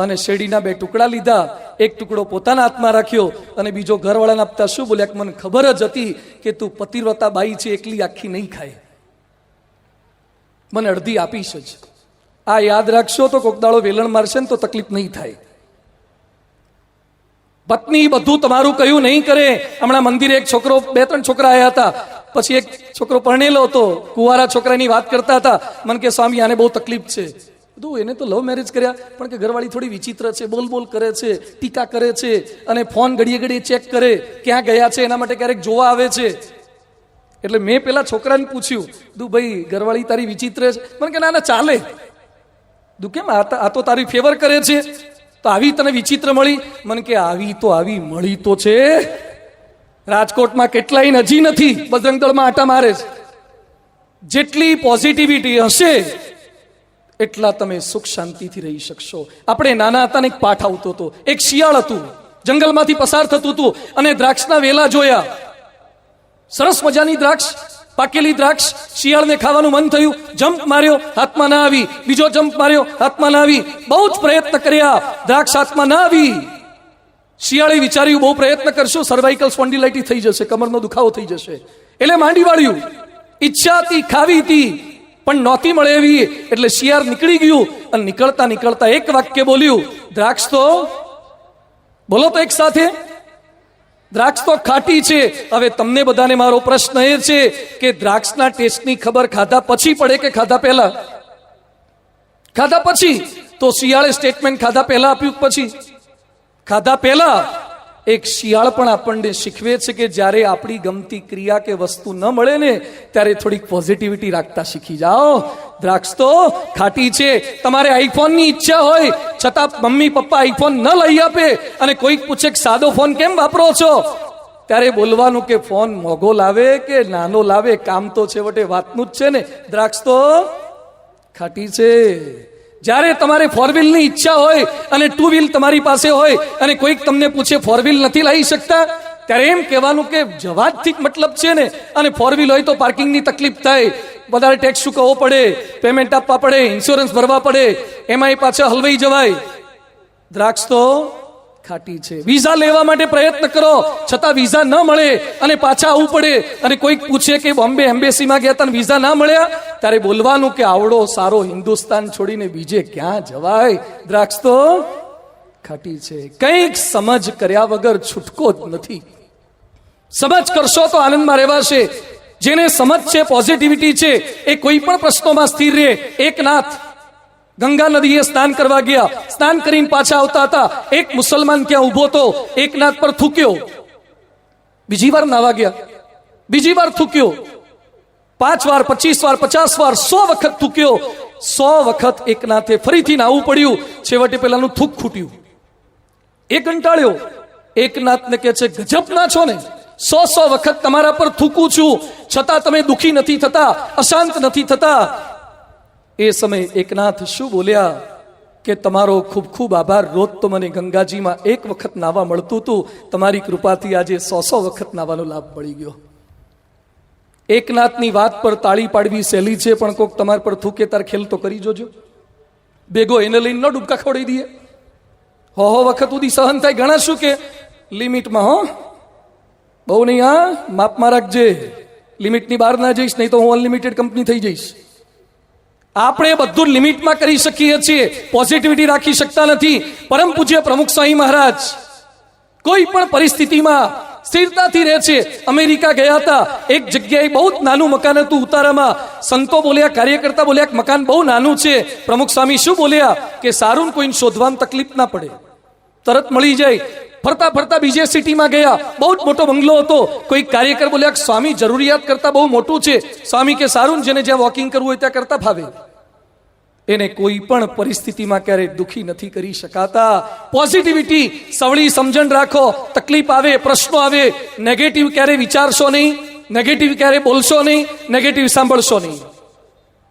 અને શેરડીના 2 ટુકડા લીધા. એક ટુકડો પોતાના હાથમાં રાખ્યો અને બીજો ઘરવાળાને આપતા શું બોલ્યા કે મને ખબર જ હતી કે તું પતિવ્રતા બાઈ છે, એકલી આખી નહીં ખાય, મને અડધી આપીશ જ. આ યાદ રાખશો તો કોક દાડો વેલણ મારશે ને તો તકલીફ નહીં થાય. પત્ની બધું તમારું કહ્યું નહીં કરે. હમણાં મંદિરે એક છોકરો, 2-3 છોકરા આવ્યા હતા, પછી એક છોકરો પરણેલો હતો, કુંવારા છોકરાની વાત કરતા હતા. મને કે સ્વામી આને બહુ તકલીફ છે. બધું એને તો લવ મેરેજ કર્યા, પણ કે ઘરવાળી થોડી વિચિત્ર છે, બોલ કરે છે, ટીકા કરે છે, અને ફોન ઘડીએ ચેક કરે ક્યાં ગયા છે, એના માટે ક્યારેક જોવા આવે છે. એટલે મેં પેલા છોકરાને પૂછ્યું, ભાઈ ઘરવાળી તારી વિચિત્ર છે? મને કે ના ચાલે. કેમ? આ તો તારી ફેવર કરે છે, તો આવી તને વિચિત્ર મળી? મને કે આવી મળી તો છે. રાજકોટમાં કેટલાય હજી નથી, બજરંગ દળમાં આટા મારે છે. જેટલી પોઝિટિવિટી હશે એટલા તમે સુખ શાંતિથી રહી શકશો. આપણે નાના હતા ને એક પાઠ આવતો હતો. એક શિયાળ હતું, જંગલમાંથી પસાર થતું હતું અને દ્રાક્ષના વેલા જોયા. સરસ મજાની દ્રાક્ષ, પાકેલી દ્રાક્ષ. શિયાળને ખાવાનું મન થયું, જમ્પ માર્યો, હાથમાં ના આવી. બીજો જમ્પ માર્યો, હાથમાં ના આવી. બહુ જ પ્રયત્ન કર્યા, દ્રાક્ષ હાથમાં ના આવી. શિયાળે વિચાર્યું બહુ પ્રયત્ન કરશું સર્વાઇકલ સ્પોન્ડિલાઇટિસ થઈ જશે, કમરનો દુખાવો થઈ જશે. એટલે માંડી વાળ્યું. ઈચ્છા હતી, ખાવી હતી, પણ નહોતી મળે એવી. એટલે શિયાળ નીકળી ગયું અને નીકળતા નીકળતા એક વાક્ય બોલ્યું, દ્રાક્ષ તો બોલો તો એક સાથે, દ્રાક્ષ તો ખાટી છે. હવે તમને બધાને મારો પ્રશ્ન એ છે કે દ્રાક્ષના ટેસ્ટની ખબર ખાધા પછી પડે કે ખાધા પહેલા? ખાધા પછી. તો શિયાળે સ્ટેટમેન્ટ ખાધા પહેલા આપ્યું પછી? ખાધા પહેલા. એક શિયાળ પણ આપણને શીખવે છે કે જ્યારે આપણી ગમતી ક્રિયા કે વસ્તુ ન મળે ને ત્યારે થોડીક પોઝિટિવિટી રાખતા શીખી જાઓ. દ્રાક્ષ તો ખાટી છે. તમારે આઈફોનની ઈચ્છા હોય છતાં મમ્મી પપ્પા આઈફોન ન લઈ આપે અને કોઈક પૂછે કે સાદો ફોન કેમ વાપરો છો, ત્યારે બોલવાનું કે ફોન મોંઘો લાવે કે નાનો લાવે, કામ તો છેવટે વાતનું જ છે ને. દ્રાક્ષ તો ખાટી છે. જ્યારે તમારે ફોર વ્હીલની ઈચ્છા હોય અને ટુ વ્હીલ તમારી પાસે હોય અને કોઈક તમને પૂછે ફોર વ્હીલ નથી લાવી શકતા, ત્યારે એમ કહેવાનું કે જવાજથી મતલબ છે ને, અને ફોર વ્હીલ હોય તો પાર્કિંગની તકલીફ થાય, વધારે ટેક્સ ચૂકવવો પડે, પેમેન્ટ આપવા પડે, ઇન્સ્યોરન્સ ભરવા પડે, એમાંય પાછા હલવાઈ જવાય. દ્રાક્ષ તો ખાટી છે. વિઝા લેવા માટે પ્રયત્ન કરો છતાં વિઝા ન મળે અને પાછા આવવું પડે, અને કોઈક પૂછે કે બોમ્બે એમ્બેસીમાં ગયા હતા વિઝા ના મળ્યા, ત્યારે બોલવાનું કે આવડો સારો હિન્દુસ્તાન છોડીને બીજે ક્યાં જવાય. દ્રાક્ષ તો ખાટી છે. કંઈક સમજ કર્યા વગર છૂટકો જ નથી. સમજ કરશો તો આનંદમાં રહેવાશે. જેને સમજ છે, પોઝિટિવિટી છે, એ કોઈ પણ પ્રશ્નોમાં સ્થિર રહે. એકનાથ ગંગા નદીએ સ્નાન કરવા ગયા, સ્નાન કરીને પાછા આવતા હતા. એક મુસલમાન ત્યાં ઉભો હતો, એકનાથ પર થૂક્યો. બીજી વાર નાવા ગયા, બીજી વાર થૂક્યો. 5 વાર, 25 વાર, 50 વાર, 100 વખત થૂક્યો. 100 વખત એકનાથે ફરીથી નાવું પડ્યું. છેવટે પેલાનું થૂક ખૂટ્યું. એ કંટાળ્યો. એકનાથને કહે છે ગજબ ના છો ને, 100 વખત તમારા પર થૂકું છું છતાં તમે દુખી નથી થતા, અશાંત નથી થતા. એ સમયે એકનાથ શું બોલ્યા કે તમારો ખૂબ ખૂબ આભાર. રોજ તો મને ગંગાજીમાં 1 વખત નાવા મળતું હતું, તમારી કૃપાથી આજે 100 વખત નાવાનો લાભ મળી ગયો. એકનાથની વાત પર તાળી પાડવી સહેલી છે, પણ કોક તમારા પર થૂકે તાર ખેલ તો કરી જોજો. બેગો એને લઈને ન ડૂબકા ખવડાવી દઈએ. હો વખત સુધી સહન થાય. ઘણા શું કે લિમિટમાં, હો બહુ નહીં, હા માપમાં રાખજે, લિમિટની બહાર ના જઈશ, નહીં તો હું અનલિમિટેડ કંપની થઈ જઈશ. આપણે બધું લિમિટમાં કરી શકીએ છીએ, પોઝિટિવિટી રાખી શકતા નથી. પરમ પૂજ્ય પ્રમુખ સ્વામી મહારાજ કોઈ પણ પરિસ્થિતિમાં સ્થિરતાથી રહે છે. અમેરિકા ગયા હતા, એક જગ્યાએ બહુ જ નાનું મકાન હતું ઉતારામાં. સંતો બોલ્યા, કાર્યકર્તા બોલ્યા કે મકાન બહુ નાનું છે. પ્રમુખ સ્વામી શું બોલ્યા કે સારું કોઈને શોધવામાં તકલીફ ના પડે, તરત મળી જાય. ફરતા ફરતા બીજે સિટીમાં ગયા, બહુ જ મોટો બંગલો હતો. કોઈ કાર્યકર બોલ્યા કે સ્વામી જરૂરિયાત કરતા બહુ મોટું છે. સ્વામી કે સારું, જેને જ્યાં વોકિંગ કરવું હોય ત્યાં કરતા ફાવે. એને કોઈ પણ પરિસ્થિતિમાં ક્યારેય દુખી નથી કરી શકાતા. પોઝિટિવિટી, સવળી સમજણ રાખો. તકલીફ આવે, પ્રશ્નો આવે, નેગેટિવ ક્યારે વિચારશો નહીં, નેગેટિવ ક્યારે બોલશો નહીં, નેગેટિવ સાંભળશો નહીં.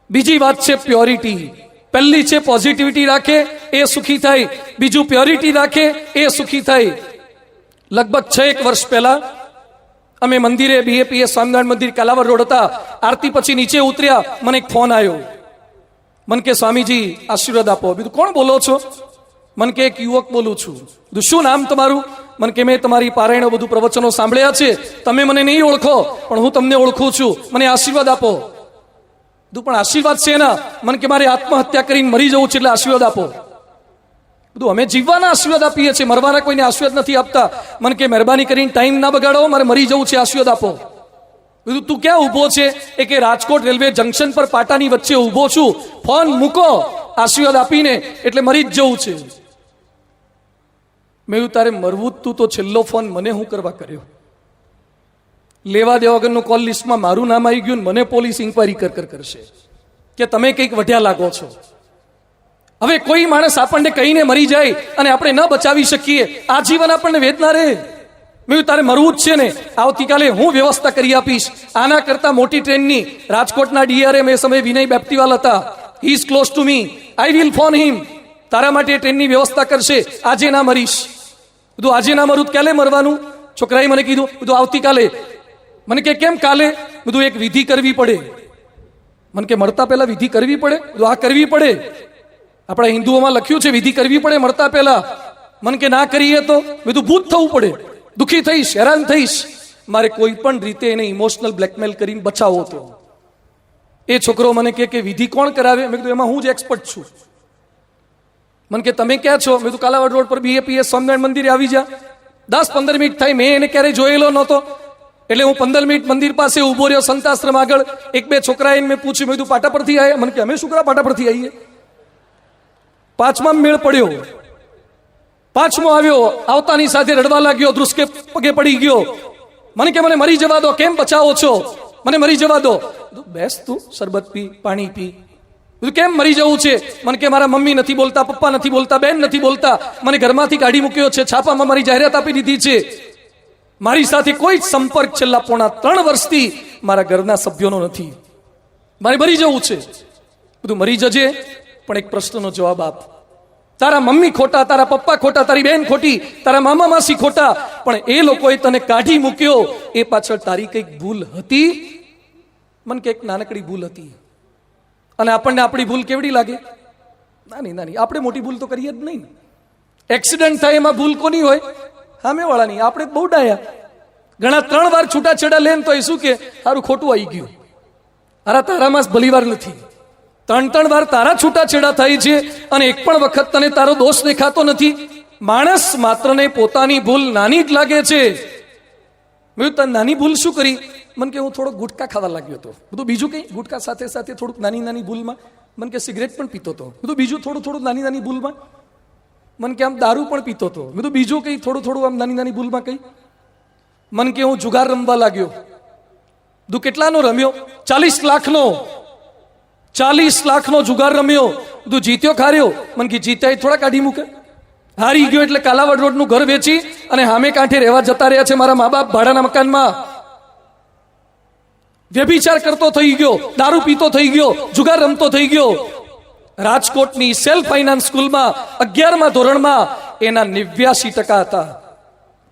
બીજી વાત છે પ્યોરિટી. પહેલી છે પોઝિટિવિટી રાખે એ સુખી થાય, બીજું પ્યોરિટી રાખે એ સુખી થાય. લગભગ 6 વર્ષ પહેલા અમે મંદિરે, BAPS સ્વામિનારાયણ મંદિર કાલાવડ રોડ હતા. આરતી પછી નીચે ઉતર્યા, મને એક ફોન આવ્યો. મન કે સ્વામીજી આશીર્વાદ આપો. બીજું કોણ બોલો છો? મન કે એક યુવક બોલું છું. બીજું શું નામ તમારું? મન કે મેં તમારી પારાયણો બધું પ્રવચનો સાંભળ્યા છે, તમે મને નહીં ઓળખો પણ હું તમને ઓળખું છું, મને આશીર્વાદ આપો. બધું પણ આશીર્વાદ છે એના. મન કે મારે આત્મહત્યા કરીને મરી જવું છે એટલે આશીર્વાદ આપો. બધું અમે જીવવાના આશીર્વાદ આપીએ છીએ, મરવાના કોઈને આશીર્વાદ નથી આપતા. મન કે મહેરબાની કરીને ટાઈમ ના બગાડો, મારે મરી જવું છે, આશીર્વાદ આપો. બીજું તું ક્યાં ઊભો છે? એ કે રાજકોટ રેલવે જંકશન પર પાટાની વચ્ચે ઊભો છું, ફોન મૂકો, આશીર્વાદ આપીને એટલે મરી જ જવું છે. મેં તારે મરવું તું તો છેલ્લો ફોન મને હું કરવા કર્યો? લેવા દેવા વગરનું કોલ લિસ્ટમાં મારું નામ આવી ગયું, મને પોલીસ ઇન્કવાયરી કરશે કે તમે કંઈક વઢ્યા લાગો છો. હવે કોઈ માણસ આપણને કહીને મરી જાય અને આપણે ન બચાવી શકીએ, આજીવન આપણને વેદના રહે. મેં કીધું તારે મરવું જ છે ને, આવતીકાલે હું વ્યવસ્થા કરી આપીશ. આના કરતા મોટી ટ્રેનની રાજકોટના ડીઆરએમ એ સમયે વિનય બેપ્તીવાલ હતા. He is close to me, I will phone him. તારા માટે ટ્રેનની વ્યવસ્થા કરશે. આજે ના મરીશ. બધું આજે ના મરું, ક્યારે મરવાનું? છોકરાએ મને કીધું, બધું આવતીકાલે. મને કે કેમ કાલે? બધું એક વિધિ કરવી પડે. મને કે મળતા પહેલા વિધિ કરવી પડે? બધું આ કરવી પડે. આપણા હિન્દુઓમાં લખ્યું છે વિધિ કરવી પડે મળતા પહેલા. મને કે ના કરીએ તો? બધું ભૂત થવું પડે, દુઃખી થઈશ, હેરાન થઈશ. મારે કોઈ પણ રીતે એને ઇમોશનલ બ્લેકમેલ કરીને બચાવો હતો. એ છોકરો મને કે વિધિ કોણ કરાવે? મેં કીધું એમાં હું જ એક્સપર્ટ છું. મને કે તમે ક્યાં છો? મેં કીધું કાલાવાડ રોડ પર બીએપીએસ સ્વામિનારાયણ મંદિરે આવી જા. 10-15 મિનિટ થાય, મેં એને ક્યારેય જોયેલો નહોતો. એટલે હું 15 મિનિટ મંદિર પાસે ઉભો રહ્યો, સંતાશ્રમ આગળ. 1-2 છોકરાએ મેં પૂછ્યું, મેં કીધું પાટા પરથી આવ્યા? મને કે અમે શું કરવા પાટા પરથી આવીએ? 5મા મેળ પડ્યો. 5મો આવ્યો, આવતાની સાથે રડવા લાગ્યો, ધ્રુસકે પગે પડી ગયો. મને કે મને મરી જવા દો, કેમ બચાવો છો? મને મરી જવા દો. બેસ તું, શરબત પી, પાણી પી. કેમ મરી જવું છે? મને કે મારા મમ્મી નથી બોલતા, પપ્પા નથી બોલતા, બેન નથી બોલતા, મને ઘરમાંથી કાઢી મૂક્યો છે, છાપામાં મારી જાહેરાત આપી દીધી છે. મારી સાથે કોઈ જ સંપર્ક છેલ્લા 3.5 વર્ષથી મારા ઘરના સભ્યોનો નથી. મારે મરી જવું છે. બધું મરી જજે, પણ એક પ્રશ્નનો જવાબ આપ. તારા મમ્મી ખોટા, તારા પપ્પા ખોટા, તારી બેન ખોટી, તારા મામા માસી ખોટા, પણ એ લોકોએ તને કાઢી મૂક્યો. એ પાછળ તારી કઈક ભૂલ હતી? મને કે એક નાનકડી ભૂલ હતી. અને આપણને આપણી ભૂલ કેવડી લાગે? નાની નાની. આપણે મોટી ભૂલ તો કરીએ જ નહીં. એક્સિડન્ટ થાય એમાં ભૂલ કોની હોય? સામે વાળાની. આપણે બહુ ડાયા. ઘણા 3 વાર છૂટાછેડા લે તો એ શું કે સારું ખોટું આવી ગયું. અરે તારામાં ભલીવાર નથી. 3 વાર તારા છૂટાછેડા થાય છે અને એક પણ વખત તને તારો દોષ દેખાતો નથી. માણસ માત્રને પોતાની ભૂલ નાની જ લાગે છે. મેં તને નાની ભૂલ શું કરી? મને કે હું થોડો ગુટકા ખાવા લાગ્યો હતો. બધું બીજું કઈ? ગુટકા સાથે સાથે થોડુંક નાની નાની ભૂલમાં. મને કે સિગરેટ પણ પીતો હતો. બધું બીજું થોડું નાની નાની ભૂલમાં. મને કે આમ દારૂ પણ પીતો હતો. બધું બીજું કઈ થોડું આમ નાની નાની ભૂલમાં કઈ. મને કે હું જુગાર રમવા લાગ્યો. બધું કેટલાનો રમ્યો? 40 લાખનો. 40 લાખનો જુગાર રમ્યો. બધું જીત્યો ખાર્યો. મને કે જીત્યા થોડા કાઢી મૂકે. હારી ગયો એટલે કાલાવડ રોડનું ઘર વેચી અને સામે કાંઠે રહેવા જતા રહ્યા છે મારા મા બાપ ભાડાના મકાનમાં. વ્યભિચાર કરતો થઈ ગયો, દારૂ પીતો થઈ ગયો, જુગાર રમતો થઈ ગયો. રાજકોટની સેલ્ફ ફાઇનાન્સ સ્કૂલમાં 11મા ધોરણમાં એના 89% હતા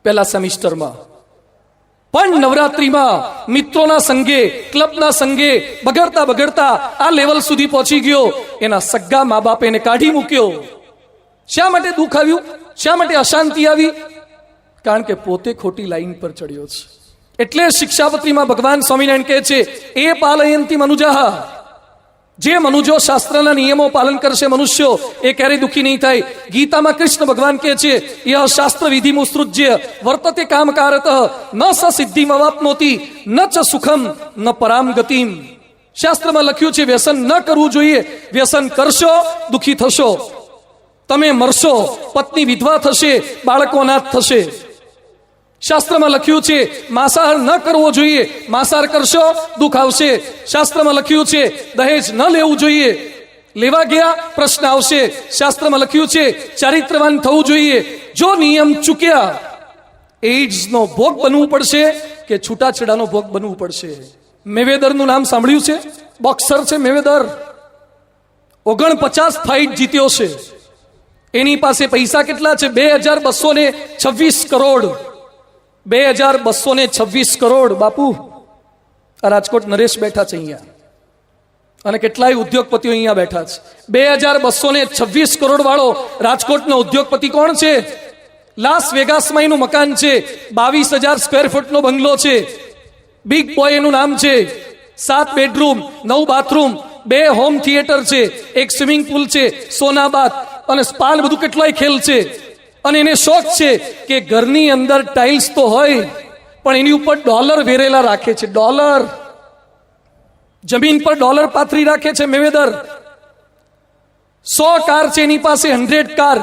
પહેલા સેમિસ્ટરમાં. પણ નવરાત્રીમાં મિત્રોના સંગે, ક્લબના સંગે બગડતા આ લેવલ સુધી પહોંચી ગયો. એના સગા મા બાપે એને કાઢી મૂક્યો. શા માટે દુઃખ આવ્યું? શા માટે અશાંતિ આવી? કારણ કે પોતે ખોટી લાઈન પર ચડ્યો છે. એટલે શિક્ષાપત્રીમાં ભગવાન સ્વામિનારાયણ કહે છે, એ પાલયંતી મનુજાહ. જે મનુજો શાસ્ત્રના નિયમો પાલન કરશે મનુષ્યો, એ ક્યારેય દુઃખી નહીં થાય. ગીતામાં કૃષ્ણ ભગવાન કહે છે, યહ શાસ્ત્ર વિધિ મુસૃજ્ય વર્તતે કામકારતઃ ન સ સિદ્ધિમ અવાપ્નોતિ ન ચ સુખમ ન પરામ ગતિમ. શાસ્ત્રમાં લખ્યું છે વ્યસન ન કરવું જોઈએ. વ્યસન કરશો દુઃખી થશો, તમે મરશો, પત્ની વિધવા થશે, બાળકો અનાથ થશે. શાસ્ત્રમાં લખ્યું છે માંસાહાર ન કરવો જોઈએ. માંસાહાર કરશો દુઃખ આવશે. શાસ્ત્રમાં લખ્યું છે દહેજ ન લેવું જોઈએ. લેવા ગયા પ્રશ્ન આવશે. શાસ્ત્રમાં લખ્યું છે ચારિત્રવાન થવું જોઈએ. જો નિયમ ચૂક્યા, એઇડ્સનો ભોગ બનવું પડશે કે છૂટાછેડાનો ભોગ બનવું પડશે. મેવેદરનું નામ સાંભળ્યું છે? બોક્સર છે મેવેદર. 49 ફાઇટ જીત્યો છે. એની પાસે પૈસા કેટલા છે? 2226 કરોડ. 2226 કરોડ. બાપુ, આ રાજકોટ નરેશ બેઠા છે અહીંયા, અને કેટલાય ઉદ્યોગપતિઓ અહીંયા બેઠા છે. 2226 કરોડ વાળો રાજકોટનો ઉદ્યોગપતિ કોણ છે? લાસ વેગાસમાં એનું મકાન છે. 22,000 સ્ક્વેર ફૂટનો બંગલો છે. બિગ બોય એનું નામ છે. 7 બેડરૂમ, 9 બાથરૂમ, 2 હોમ થિયેટર છે, 1 સ્વિમિંગ પુલ છે, સોનાબાદ અને સ્પા, બધું કેટલાય ખેલ છે. અને એને શોખ છે કે ઘરની અંદર ટાઇલ્સ તો હોય પણ એની ઉપર ડોલર વેરેલા રાખે છે. ડોલર, જમીન પર ડોલર પાથરી રાખે છે મેવેદર. 100 કાર છે એની પાસે, 100 કાર.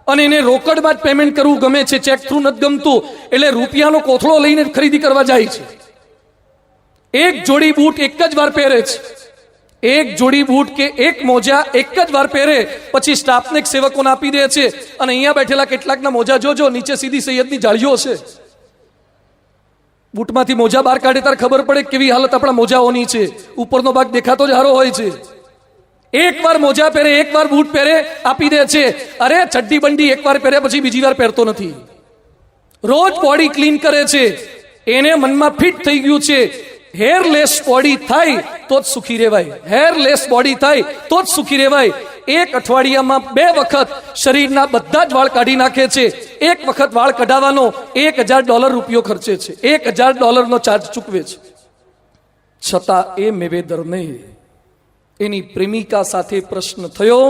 અને એને રોકડમાં જ પેમેન્ટ કરવું ગમે છે, ચેક થ્રુ નથી ગમતું. એટલે રૂપિયાનો કોથળો લઈને ખરીદી કરવા જાય છે. એક જોડી બૂટ એક જ વાર પહેરે છે. એક જોડી બૂટ કે એક મોજા એક જ વાર પહેરે, પછી સ્ટાફને સેવકોને આપી દે છે. અને અહીંયા બેઠેલા કેટલાકના મોજા જોજો, નીચે સીધી સૈયદની જાળીઓ છે. બૂટમાંથી મોજા બહાર કાઢે ત્યારે ખબર પડે કેવી હાલત આપણા મોજાઓની છે. ઉપરનો ભાગ દેખાતો જ હારો હોય છે. એકવાર મોજા પહેરે, એકવાર બૂટ પહેરે, આપી દે છે. અરે ચડ્ડી બંડી એકવાર પહેરે પછી બીજી વાર પહેરતો નથી. રોજ બોડી ક્લીન કરે છે. એને મનમાં ફિટ થઈ ગયું છે હેરલેસ બોડી થાય તો જ સુખી રહેવાય. હેરલેસ બોડી થાય તો જ સુખી રહેવાય. એક અઠવાડિયામાં 2 વખત શરીરના બધા જ વાળ કાઢી નાખે છે. એક વખત વાળ કઢાવવાનો $1000 રૂપિયો ખર્ચે છે. $1000 ચાર્જ ચૂકવે છે. છતાં એ મેવેદરને એની પ્રેમિકા સાથે પ્રશ્ન થયો,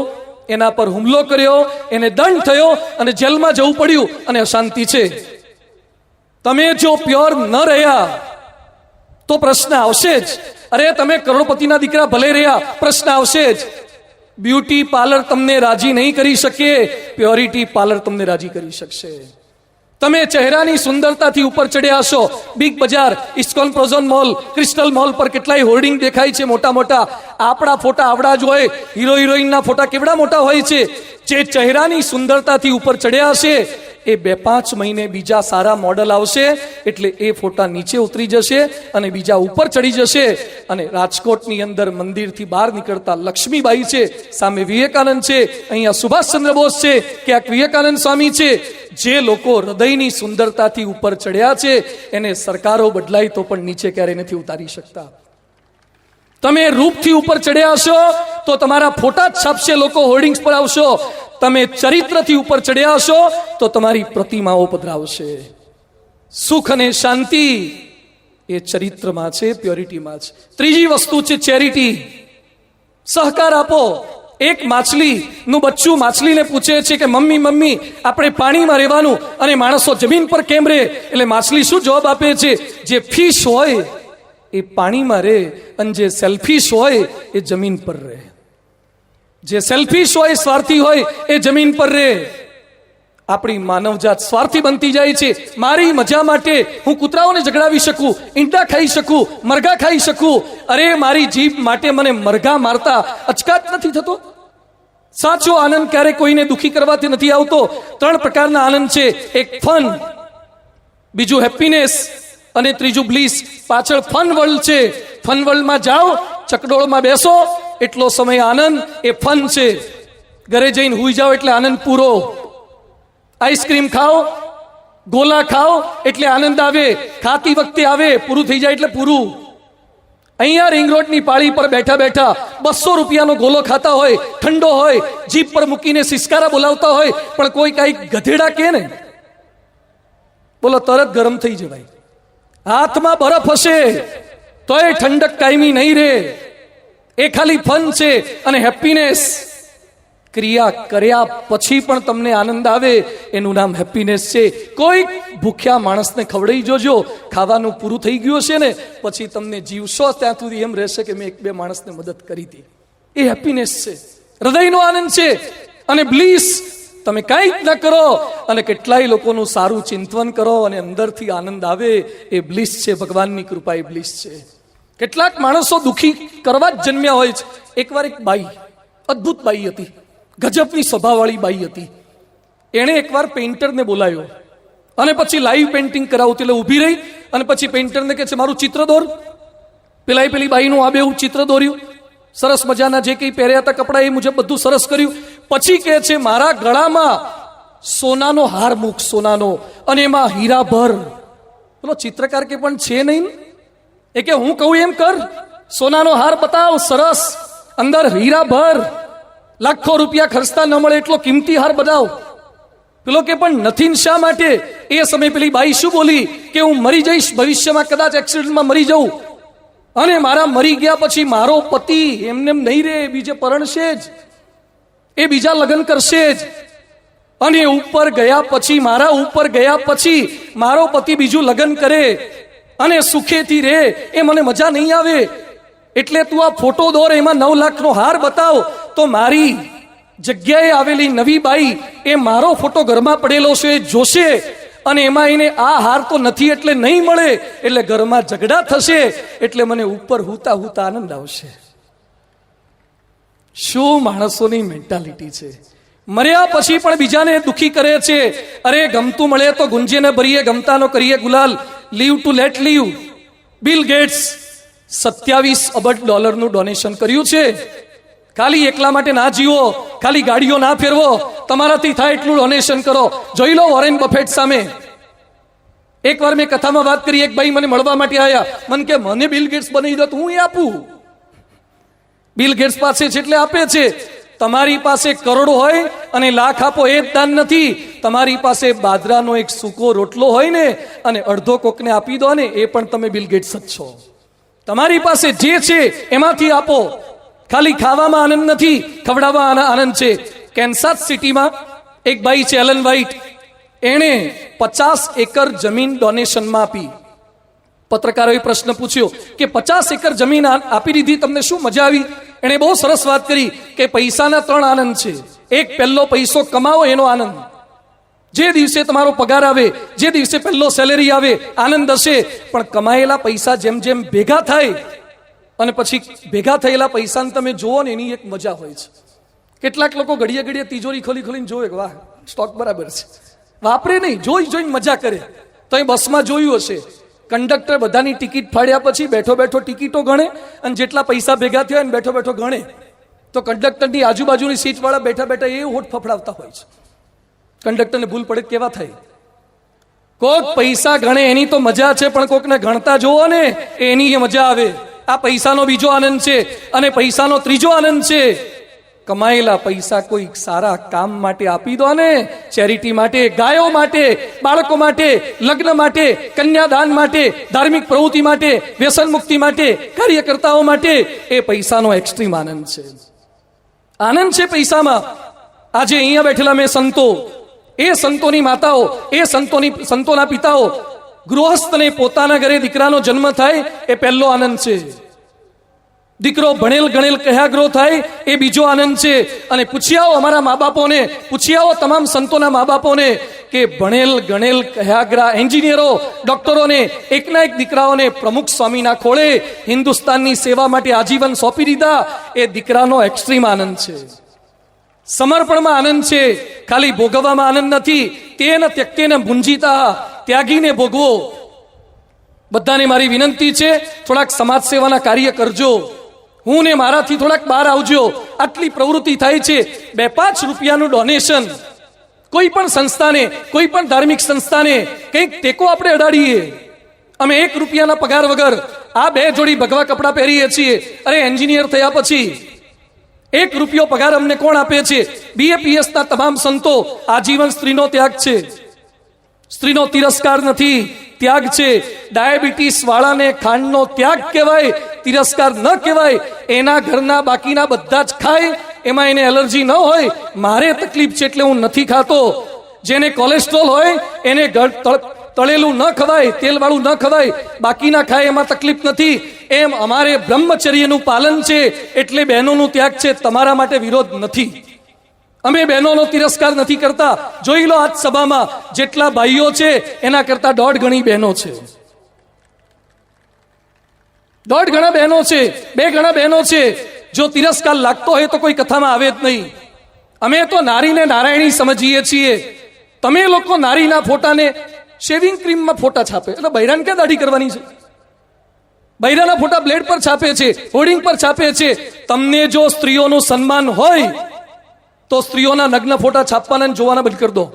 એના પર હુમલો કર્યો, એને દંડ થયો અને જેલમાં જવું પડ્યું અને અશાંતિ છે. તમે જો પ્યોર ન રહ્યા તો પ્રશ્ન આવશે જ. અરે તમે કરોડપતિના દીકરા ભલે રહ્યા, પ્રશ્ન આવશે જ. બ્યુટી પાર્લર તમને રાજી નહીં કરી શકે, પ્યોરિટી પાર્લર તમને રાજી કરી શકશે. તમે ચહેરાની સુંદરતાથી ઉપર ચડ્યા હશો. બિગ બજાર, ઇસ્કોન પ્રોઝોન મોલ, ક્રિસ્ટલ મોલ પર કેટલાય હોર્ડિંગ દેખાય છે મોટા મોટા. આપણા ફોટા આવડા જ હોય, હીરો હિરોઈનના ફોટા કેવડા મોટા હોય છે. જે ચહેરાની સુંદરતાથી ઉપર ચડ્યા હશે એ 2-5 મહિને બીજા સારા મોડલ આવશે એટલે એ ફોટા નીચે ઉતરી જશે અને બીજા ઉપર ચડી જશે. અને રાજકોટની અંદર મંદિરથી બહાર નીકળતા લક્ષ્મીબાઈ છે, સામે વિવેકાનંદ છે, અહીંયા સુભાષચંદ્ર બોઝ છે, ક્યાંક વિવેકાનંદ સ્વામી છે. જે લોકો હૃદયની સુંદરતાથી ઉપર ચડ્યા છે એને સરકારો બદલાય તો પણ નીચે ક્યારેય નથી ઉતારી શકતા. તમે રૂપથી ઉપર ચડ્યા હશો તો તમારા ફોટા જ છાપશે, લોકો હોર્ડિંગ્સ પર આવશો. તમે ચરિત્રથી ઉપર ચડ્યા હશો તો તમારી પ્રતિમાઓ પધરાવશે. સુખ અને શાંતિ એ ચરિત્રમાં છે, પ્યોરિટીમાં છે. ત્રીજી વસ્તુ છે ચેરિટી. સહકાર આપો. એક માછલીનું બચ્ચું માછલીને પૂછે છે કે મમ્મી મમ્મી આપણે પાણીમાં રહેવાનું અને માણસો જમીન પર કેમ રહે? એટલે માછલી શું જવાબ આપે છે? જે ફિશ હોય એ પાણીમાં રહે અને જે સેલ્ફિશ હોય એ જમીન પર રહે. જે સેલ્ફિશ હોય, સ્વાર્થી હોય એ જમીન પર રહે. આપણી માનવજાત સ્વાર્થી બનતી જાય છે. મારી મજા માટે હું કૂતરાઓને ઝઘડાવી શકું, ઈંડા ખાઈ શકું, મરઘા ખાઈ શકું. અરે મારી જીભ માટે મને મરઘા મારતા અચકાત નથી થતો. સાચો આનંદ ક્યારે કોઈને દુખી કરવાથી નથી આવતો. 3 પ્રકારના આનંદ છે. એક ફન, બીજું હેપીનેસ અને ત્રીજું બ્લીસ. પાછળ ફન વર્લ્ડ છે. ફન વર્લ્ડમાં જાઓ, ચકડોળમાં બેસો, એટલો સમય આનંદ એ ફન છે. ઘરે જઈને હુઈ જાઓ એટલે આનંદ પૂરો. આઈસ્ક્રીમ ખાઓ, ગોલા ખાઓ એટલે આનંદ આવે. ખાતી વખતે આવે, પૂરું થઈ જાય એટલે પૂરું. અહીંયા રિંગ રોડની પાળી પર બેઠા બેઠા 200 રૂપિયાનો ગોલો ખાતા હોય, ઠંડો હોય, જીભ પર મૂકીને સિસકારા બોલાવતા હોય, પણ કોઈ કઈ ગધેડા કે ને બોલો તરત ગરમ થઈ જવાય. હાથમાં બરફ હશે તોય ઠંડક કાયમી નહીં રહે. એ ખાલી ફન છે. અને હેપીનેસ, ક્રિયા કર્યા પછી પણ તમને આનંદ આવે એનું નામ હેપીનેસ છે. કોઈ ભૂખ્યા માણસને ખવડાવી જોજો, ખાવાનું પૂરું થઈ ગયું હશે ને પછી તમને જીવશો ત્યાં સુધી એમ રહેશે કે મેં 1-2 માણસને મદદ કરી હતી. એ હેપીનેસ છે, હૃદયનો આનંદ છે. અને બ્લીસ, તમે કંઈ જ ન કરો અને કેટલાય લોકોનું સારું ચિંતન કરો અને અંદરથી આનંદ આવે, એ બ્લીસ છે. ભગવાનની કૃપા એ બ્લીસ છે. કેટલાક માણસો દુખી કરવા જ જન્મ્યા હોય છે. એકવાર એક બાઈ, અદ્ભુત બાઈ હતી, ગજબની સ્વભાવવાળી બાઈ હતી. એણે એકવાર પેઇન્ટરને બોલાવ્યો અને પછી લાઈવ પેઇન્ટિંગ કરાવતી. એટલે ઊભી રહી અને પછી પેઇન્ટરને કહે છે મારું ચિત્ર દોર. પેલી બાઈનું આ બેવું ચિત્ર દોર્યું. સરસ મજાના જે કંઈ પહેર્યા હતા કપડા એ મુજબ બધું સરસ કર્યું. પછી કહે છે મારા ગળામાં સોનાનો હાર મૂક, સોનાનો, અને એમાં હીરા ભર. બોલો ચિત્રકાર કે પણ છે નહીં. એ કે હું કહું એમ કર, સોનાનો હાર બતાવ સરસ, અંદર હીરા ભર, લાખો રૂપિયા ખર્ચતા ન મળે એટલો કિંમતી હાર બનાવ. પેલો કે પણ નથી શા માટે? એ સમય પેલી બાઈ શું બોલી કે હું મરી જઈશ, ભવિષ્યમાં કદાચ એક્સિડન્ટમાં મરી જાઉં અને મારા મરી ગયા પછી મારો પતિ એમને નહીં રહે, બીજે પરણશે જ, એ બીજા લગ્ન કરશે જ. અને ઉપર ગયા પછી, મારા ઉપર ગયા પછી મારો પતિ બીજું લગ્ન કરે અને સુખેથી રહે, એ મને મજા નહીં આવે. એટલે તું આ ફોટો દોર, એમાં 9 લાખનો હાર બતાવ તો મારી જગ્યાએ આવેલી નવી બાઈ એ મારો ફોટો ઘરમાં પડેલો છે એ જોશે અને એમાં એને આ હાર તો નથી એટલે નહીં મળે, એટલે ઘરમાં ઝઘડા થશે, એટલે મને ઉપર હુતા હુતા આનંદ આવશે. શું માણસોની મેન્ટાલિટી છે! મર્યા પછી પણ બીજાને દુખી કરે છે. અરે ગમતું મળે તો ગુંજીને ભરીએ, ગમતાનો કરીએ ગુલાલ. Live to let live. Bill Gates 27 અબજ ડોલરનું ડોનેશન કર્યું છે. ખાલી એકલા માટે ના જીવો, ખાલી ગાડીઓ ના ફેરવો, તમારાથી થાય એટલું ડોનેશન કરો. જોઈ લો વોરેન બફેટ સામે. એકવાર મેં કથામાં વાત કરી, એક ભાઈ મને મળવા માટે આવ્યા. મને કે મને બિલ ગેટ્સ બનાવી દો તો હું એ આપું. બિલ ગેટ્સ પાસે છે એટલે આપે છે. તમારી પાસે કરોડો હોય અને લાખ આપો એ જ દાન નથી. તમારી પાસે બાજરાનો એક સૂકો રોટલો હોય ને અને અડધો કોકને આપી દો ને, એ પણ તમે બિલ ગેટ્સ જ છો. તમારી પાસે જે છે એમાંથી આપો. ખાલી ખાવામાં આનંદ નથી, ખવડાવવામાં આનંદ છે. કેન્સાસ સિટીમાં એક ભાઈ છે એલન વ્હાઇટ, એણે 50 એકર જમીન ડોનેશનમાં આપી. પત્રકારોએ પ્રશ્ન પૂછ્યો કે 50 એકર જમીન આપી દીધી, તમને શું મજા આવી? એણે બહુ સરસ વાત કરી કે પૈસાના 3 આનંદ છે. એક, પહેલો પૈસો કમાવો એનો આનંદ. જે દિવસે તમારો પગાર આવે, જે દિવસે પહેલો સેલેરી આવે, આનંદ હશે. પણ કમાયેલા પૈસા જેમ જેમ ભેગા થાય અને પછી ભેગા થયેલા પૈસાને તમે જુઓ ને, એની એક મજા હોય છે. કેટલાક લોકો ઘડીએ ઘડીએ તિજોરી ખોલી ખોલીને જોવે, વાહ સ્ટોક બરાબર છે, વાપરે નહીં, જોઈને મજા કરે. તો એ બસમાં જોયું હશે, કંડક્ટર બધાની ટિકિટ ફાડ્યા પછી બેઠો બેઠો ટિકિટો ગણે અને જેટલા પૈસા ભેગા થયા ને બેઠો બેઠો ગણે. તો કંડક્ટરની આજુબાજુની સીટ વાળા બેઠા બેઠા એ હોઠ ફફડાવતા હોય છે. કંડક્ટરને ભૂલ પડે કેવા થાય. કોક પૈસા ગણે એની તો મજા છે, પણ કોકને ગણતા જોવો ને એની એ મજા આવે. આ પૈસાનો બીજો આનંદ છે. અને પૈસાનો ત્રીજો આનંદ છે, કમાયેલા પૈસા કોઈ સારા કામ માટે આપી દો ને. ચેરિટી માટે, ગાયો માટે, બાળકો માટે, લગ્ન માટે, કન્યાદાન માટે, ધાર્મિક પ્રવૃત્તિ માટે, વ્યસન મુક્તિ માટે, કાર્યકર્તાઓ માટે. એ પૈસાનો એક્સ્ટ્રીમ આનંદ છે. આનંદ છે પૈસામાં. આજે અહીંયા બેઠેલા મેં સંતો, એ સંતોની માતાઓ, એ સંતોના પિતાઓ, ગૃહસ્થને પોતાના ઘરે દીકરાનો જન્મ થાય એ પહેલો આનંદ છે. દીકરો ભણેલ ગણેલ કયાગ્રો થાય એ બીજો આનંદ છે. અને પૂછી આવો અમારા મા બાપોને, પૂછી આવો તમામ સંતોના મા બાપોને કે ભણેલ ગણેલ કયાગ્રા એન્જિનિયરો, ડોક્ટરોને, એકના એક દીકરાઓને પ્રમુખ સ્વામીના ખોળે હિન્દુસ્તાનની સેવા માટે આજીવન સોંપી દીધા. એ દીકરાનો એક્સ્ટ્રીમ આનંદ છે. સમર્પણમાં આનંદ છે, ખાલી ભોગવવામાં આનંદ નથી. તેન ત્યક્તેન ભુંજીતા, ત્યાગીને ભોગવો. બધાને મારી વિનંતી છે, થોડાક સમાજ સેવાના કાર્ય કરજો. હું ને મારાથી થોડાક બહાર આવજો. આટલી પ્રવૃત્તિ થાય છે. 2-5 રૂપિયાનું ડોનેશન કોઈ પણ સંસ્થાને, કોઈ પણ ધાર્મિક સંસ્થાને કંઈક ટેકો આપણે અડાડીએ. અમે 1 રૂપિયાના પગાર વગર આ 2 જોડી ભગવા કપડાં પહેરીએ છીએ. અરે એન્જિનિયર થયા પછી 1 રૂપિયો પગાર અમને કોણ આપે છે? BAPS ના તમામ સંતો. આજીવન સ્ત્રીનો ત્યાગ છે. સ્ત્રીનો તિરસ્કાર નથી, ત્યાગ છે. ડાયાબિટીસ વાળાને ખાંડનો ત્યાગ કહેવાય, તિરસ્કાર ન કહેવાય. એના ઘરના બાકીના બધા જ ખાય, એમાં એને એલર્જી ન હોય. મારે તકલીફ છે એટલે હું નથી ખાતો. જેને કોલેસ્ટ્રોલ હોય એને તળેલું ન ખવાય, તેલવાળું ન ખવાય, બાકીના ખાય એમાં તકલીફ નથી. એમ અમારે બ્રહ્મચર્યનું પાલન છે એટલે બહેનોનું ત્યાગ છે. તમારા માટે વિરોધ નથી. અમે બહેનોનો તિરસ્કાર નથી કરતા. જોઈ લો આજ સભામાં જેટલા ભાઈઓ છે એના કરતા 1.5 ગણી બહેનો છે. 1.5 ગણા બહેનો છે, 2 ગણા બહેનો છે. જો તિરસ્કાર લાગતો હોય તો કોઈ કથામાં આવે જ નહીં. અમે તો નારીને નારાયણી સમજીએ છીએ. તમે લોકો નારીના ફોટાને શેવિંગ ક્રીમમાં ફોટા છાપે, એટલે બૈરાને ક્યાં દાઢી કરવાની છે? બૈરાના ફોટા બ્લેડ પર છાપે છે, હોર્ડિંગ પર છાપે છે. તમને જો સ્ત્રીઓનું સન્માન હોય તો સ્ત્રીઓના નગ્ન ફોટા છાપવાના જોવાના બંધ કરી દો.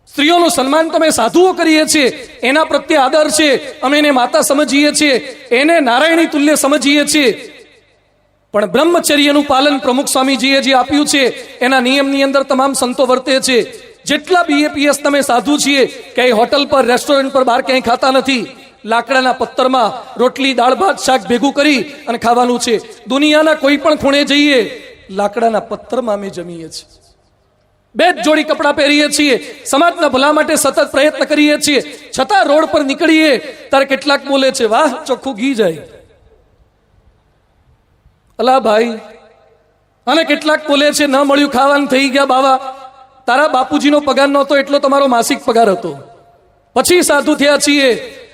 સ્ત્રીઓનું સન્માન તો અમે સાધુઓ કરીએ છીએ, એના પ્રત્યે આદર છે. અમે એને માતા સમજીએ છીએ, એને નારાયણી તુલ્ય સમજીએ છીએ. પણ બ્રહ્મચર્યનું પાલન પ્રમુખ સ્વામીજીએ જે આપ્યું છે એના નિયમની અંદર તમામ સંતો વર્તે છે. જેટલા BAPS તમે સાધુ છીએ, ક્યાંય હોટલ પર, રેસ્ટોરન્ટ પર, બહાર ક્યાંય ખાતા નથી. લાકડાના પત્તરમાં રોટલી, દાળ ભાત, શાક ભેગું કરી અને ખાવાનું છે. દુનિયાના કોઈ પણ ખૂણે જઈએ, લાકડાના પત્તરમાં અમે જમીએ છીએ. 2 જોડી કપડાં પહેરીએ છીએ. સમાજના ભલા માટે સતત પ્રયત્ન કરીએ છીએ. છતાં રોડ પર નીકળીએ ત્યારે કેટલાક બોલે છે, વાહ ચોખ્ખું ઘી જાય. અલા ભાઈ. અને કેટલાક બોલે છે, ન મળ્યું ખાવાનું, થઈ ગયા બાવા. તારા બાપુજીનો પગાર નહોતો એટલો તમારો માસિક પગાર હતો, પછી સાધુ થયા છીએ.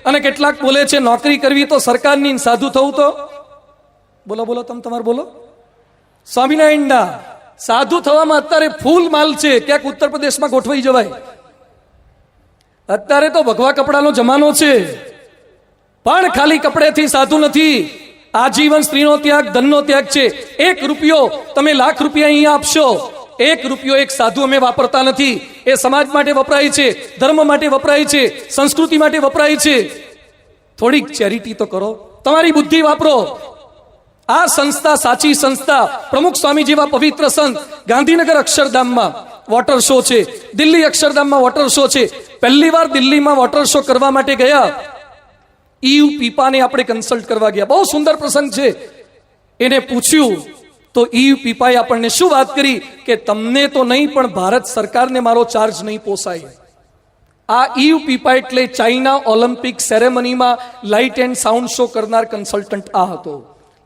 અને કેટલાક બોલે છે, નોકરી કરવી તો સરકારની, સાધુ થવું તો બોલો બોલો તમે તમારે બોલો. સ્વામિનારાયણના સાધુ થવામાં અત્યારે ફૂલ માલ છે, ક્યાંક ઉત્તર પ્રદેશમાં ગોઠવાઈ જવાય. અત્યારે તો ભગવા કપડાનો જમાનો છે, પણ ખાલી કપડેથી સાધુ નથી. આજીવન સ્ત્રીનો ત્યાગ, ધનનો ત્યાગ છે. 1 રૂપિયો તમે લાખ રૂપિયા અહીંયા આપશો, 1 રૂપિયો એક સાધુ અમે વાપરતા નથી. એ સમાજ માટે વપરાય છે, ધર્મ માટે વપરાય છે, સંસ્કૃતિ માટે વપરાય છે. થોડીક ચેરિટી તો કરો, તમારી બુદ્ધિ વાપરો. આ સંસ્થા સાચી સંસ્થા. પ્રમુખ સ્વામી જેવા પવિત્ર સંત ગાંધીનગર અક્ષરધામમાં વોટર શો છે, દિલ્હી અક્ષરધામમાં વોટર શો છે. પહેલી વાર દિલ્હીમાં વોટર શો કરવા માટે ગયા, ઈયુ પીપાને આપણે કન્સલ્ટ કરવા ગયા. બહુ સુંદર પ્રસંગ છે. એને પૂછ્યું તો ઈયુ પીપાએ આપણને શું વાત કરી કે તમને તો નહીં પણ ભારત સરકારને મારો ચાર્જ નહીં પોસાય. આ ઈયુ પીપા એટલે ચાઇના ઓલિમ્પિક સેરેમનીમાં લાઇટ એન્ડ સાઉન્ડ શો કરનાર કન્સલ્ટન્ટ આ હતો.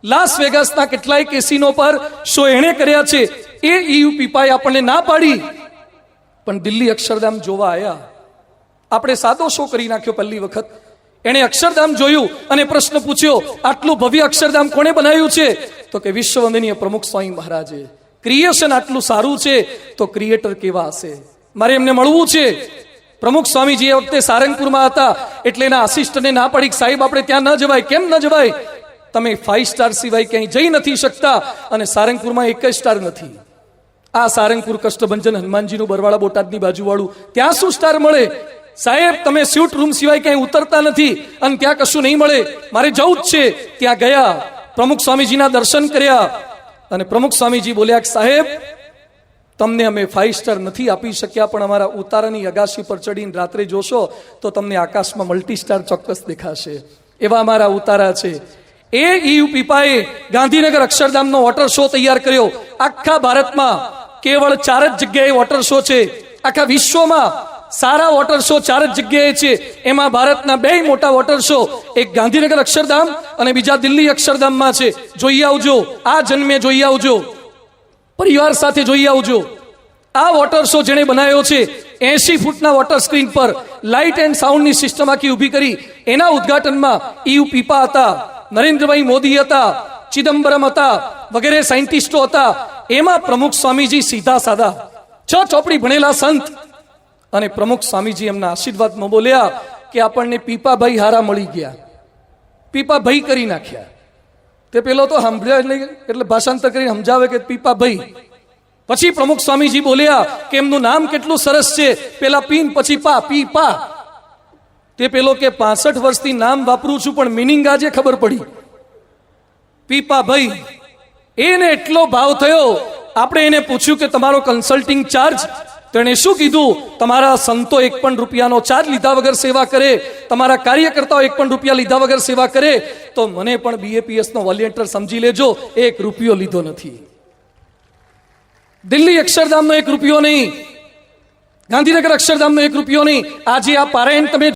લાસ વેગાસના કેટલાય કેસિનો પર શો એણે કર્યા છે. એ ઈયુ પીપાએ આપણને ના પાડી, પણ દિલ્હી અક્ષરધામ જોવા આવ્યા. આપણે સાદો શો કરી નાખ્યો પહેલી વખત. એણે અક્ષરધામ જોયું અને પ્રશ્ન પૂછ્યો, આટલું ભવ્ય અક્ષરધામ કોણે બનાવ્યું છે? તો કે વિશ્વ વંદનીય પ્રમુખ સ્વામી મહારાજે. ક્રિએશન આટલું સારું છે તો ક્રિએટર કેવા હશે? મારે એમને મળવું છે. પ્રમુખ સ્વામીજી એ વખતે સારંગપુરમાં હતા, એટલે એના આસિસ્ટન્ટને ના પડી, સાહેબ આપણે ત્યાં ન જવાય. કેમ ન જવાય? તમે 5 સ્ટાર સિવાય ક્યાંય જઈ નથી શકતા, અને સારંગપુરમાં 1 સ્ટાર નથી. આ સારંગપુર કષ્ટભંજન હનુમાનજીનું બરવાળા બોટાદની બાજુવાળું, ત્યાં શું સ્ટાર મળે? સાહેબ તમે સ્યુટ રૂમ સિવાય ક્યાંય ઉતરતા નથી અને ત્યાં કશું નહીં મળે. મારે જવું જ છે. ત્યાં ગયા, પ્રમુખ સ્વામીજીના દર્શન કર્યા, અને પ્રમુખ સ્વામીજી બોલ્યા કે સાહેબ તમને અમે 5 સ્ટાર નથી આપી શક્યા, પણ અમારા ઉતારાની અગાશી પર ચડીને રાત્રે જોશો તો તમને આકાશમાં મલ્ટી સ્ટાર ચોક્કસ દેખાશે. એવા અમારા ઉતારા છે. એ ઈયુ પીપાએ ગાંધીનગર અક્ષરધામનો વોટર શો તૈયાર કર્યો. આખા ભારતમાં કેવળ 4 જ જગ્યાએ વોટર શો છે. આખા વિશ્વમાં સારા વોટર શો 4 જ જગ્યાએ છે. એમાં ભારતના 2 મોટા વોટર શો, એક ગાંધીનગર અક્ષરધામ અને બીજા દિલ્હી અક્ષરધામમાં છે. જોઈ આવજો, આ જન્મે જોઈ આવજો, પરિવાર સાથે જોઈ આવજો. આ વોટર શો જેણે બનાવ્યો છે 80 ફૂટના વોટર સ્ક્રીન પર લાઇટ એન્ડ સાઉન્ડની સિસ્ટમ આખી ઊભી કરી. એના ઉદ્ઘાટનમાં ઈયુ પીપા હતા, નરેન્દ્રભાઈ મોદી હતા, ચિદમ્બરમ હતા, વગેરે સાયન્ટિસ્ટો હતા. એમાં પ્રમુખ સ્વામીજી સીધા સાદા 6 ચોપડી ભણેલા સંત, અને પ્રમુખ સ્વામીજી એમના આશીર્વાદમાં બોલ્યા કે આપણને પીપાભાઈ હારા મળી ગયા, પીપાભાઈ કરી નાખ્યા. તે પેલો તો સાંભળ્યા નહીં, એટલે ભાષાંતર કરીને સમજાવે કે પીપાભાઈ. પછી પ્રમુખ સ્વામીજી બોલ્યા કે એમનું નામ કેટલું સરસ છે, પેલા પીન પછી પા, પીપા. તે પેલો કે 65 વર્ષથી નામ વાપરું છું પણ મિનિંગ આજે ખબર પડી, પીપાભાઈ. એને એટલો ભાવ થયો. આપણે એને પૂછ્યું કે તમારો કન્સલ્ટિંગ ચાર્જ? તો એને શું કીધું? તમારા સંતો 1 પણ રૂપિયાનો ચાર્જ લીધા વગર સેવા કરે, તમારા કાર્યકર્તાઓ 1 પણ રૂપિયા લીધા વગર સેવા કરે, તો મને પણ BAPS નો વોલેન્ટિયર સમજી લેજો, 1 રૂપિયો લીધો નથી. દિલ્હી અક્ષરધામનો 1 રૂપિયો નહીં, ગાંધીનગર અક્ષરધામનો 1 રૂપિયો નહીં. આજે આ પારાયણ તમે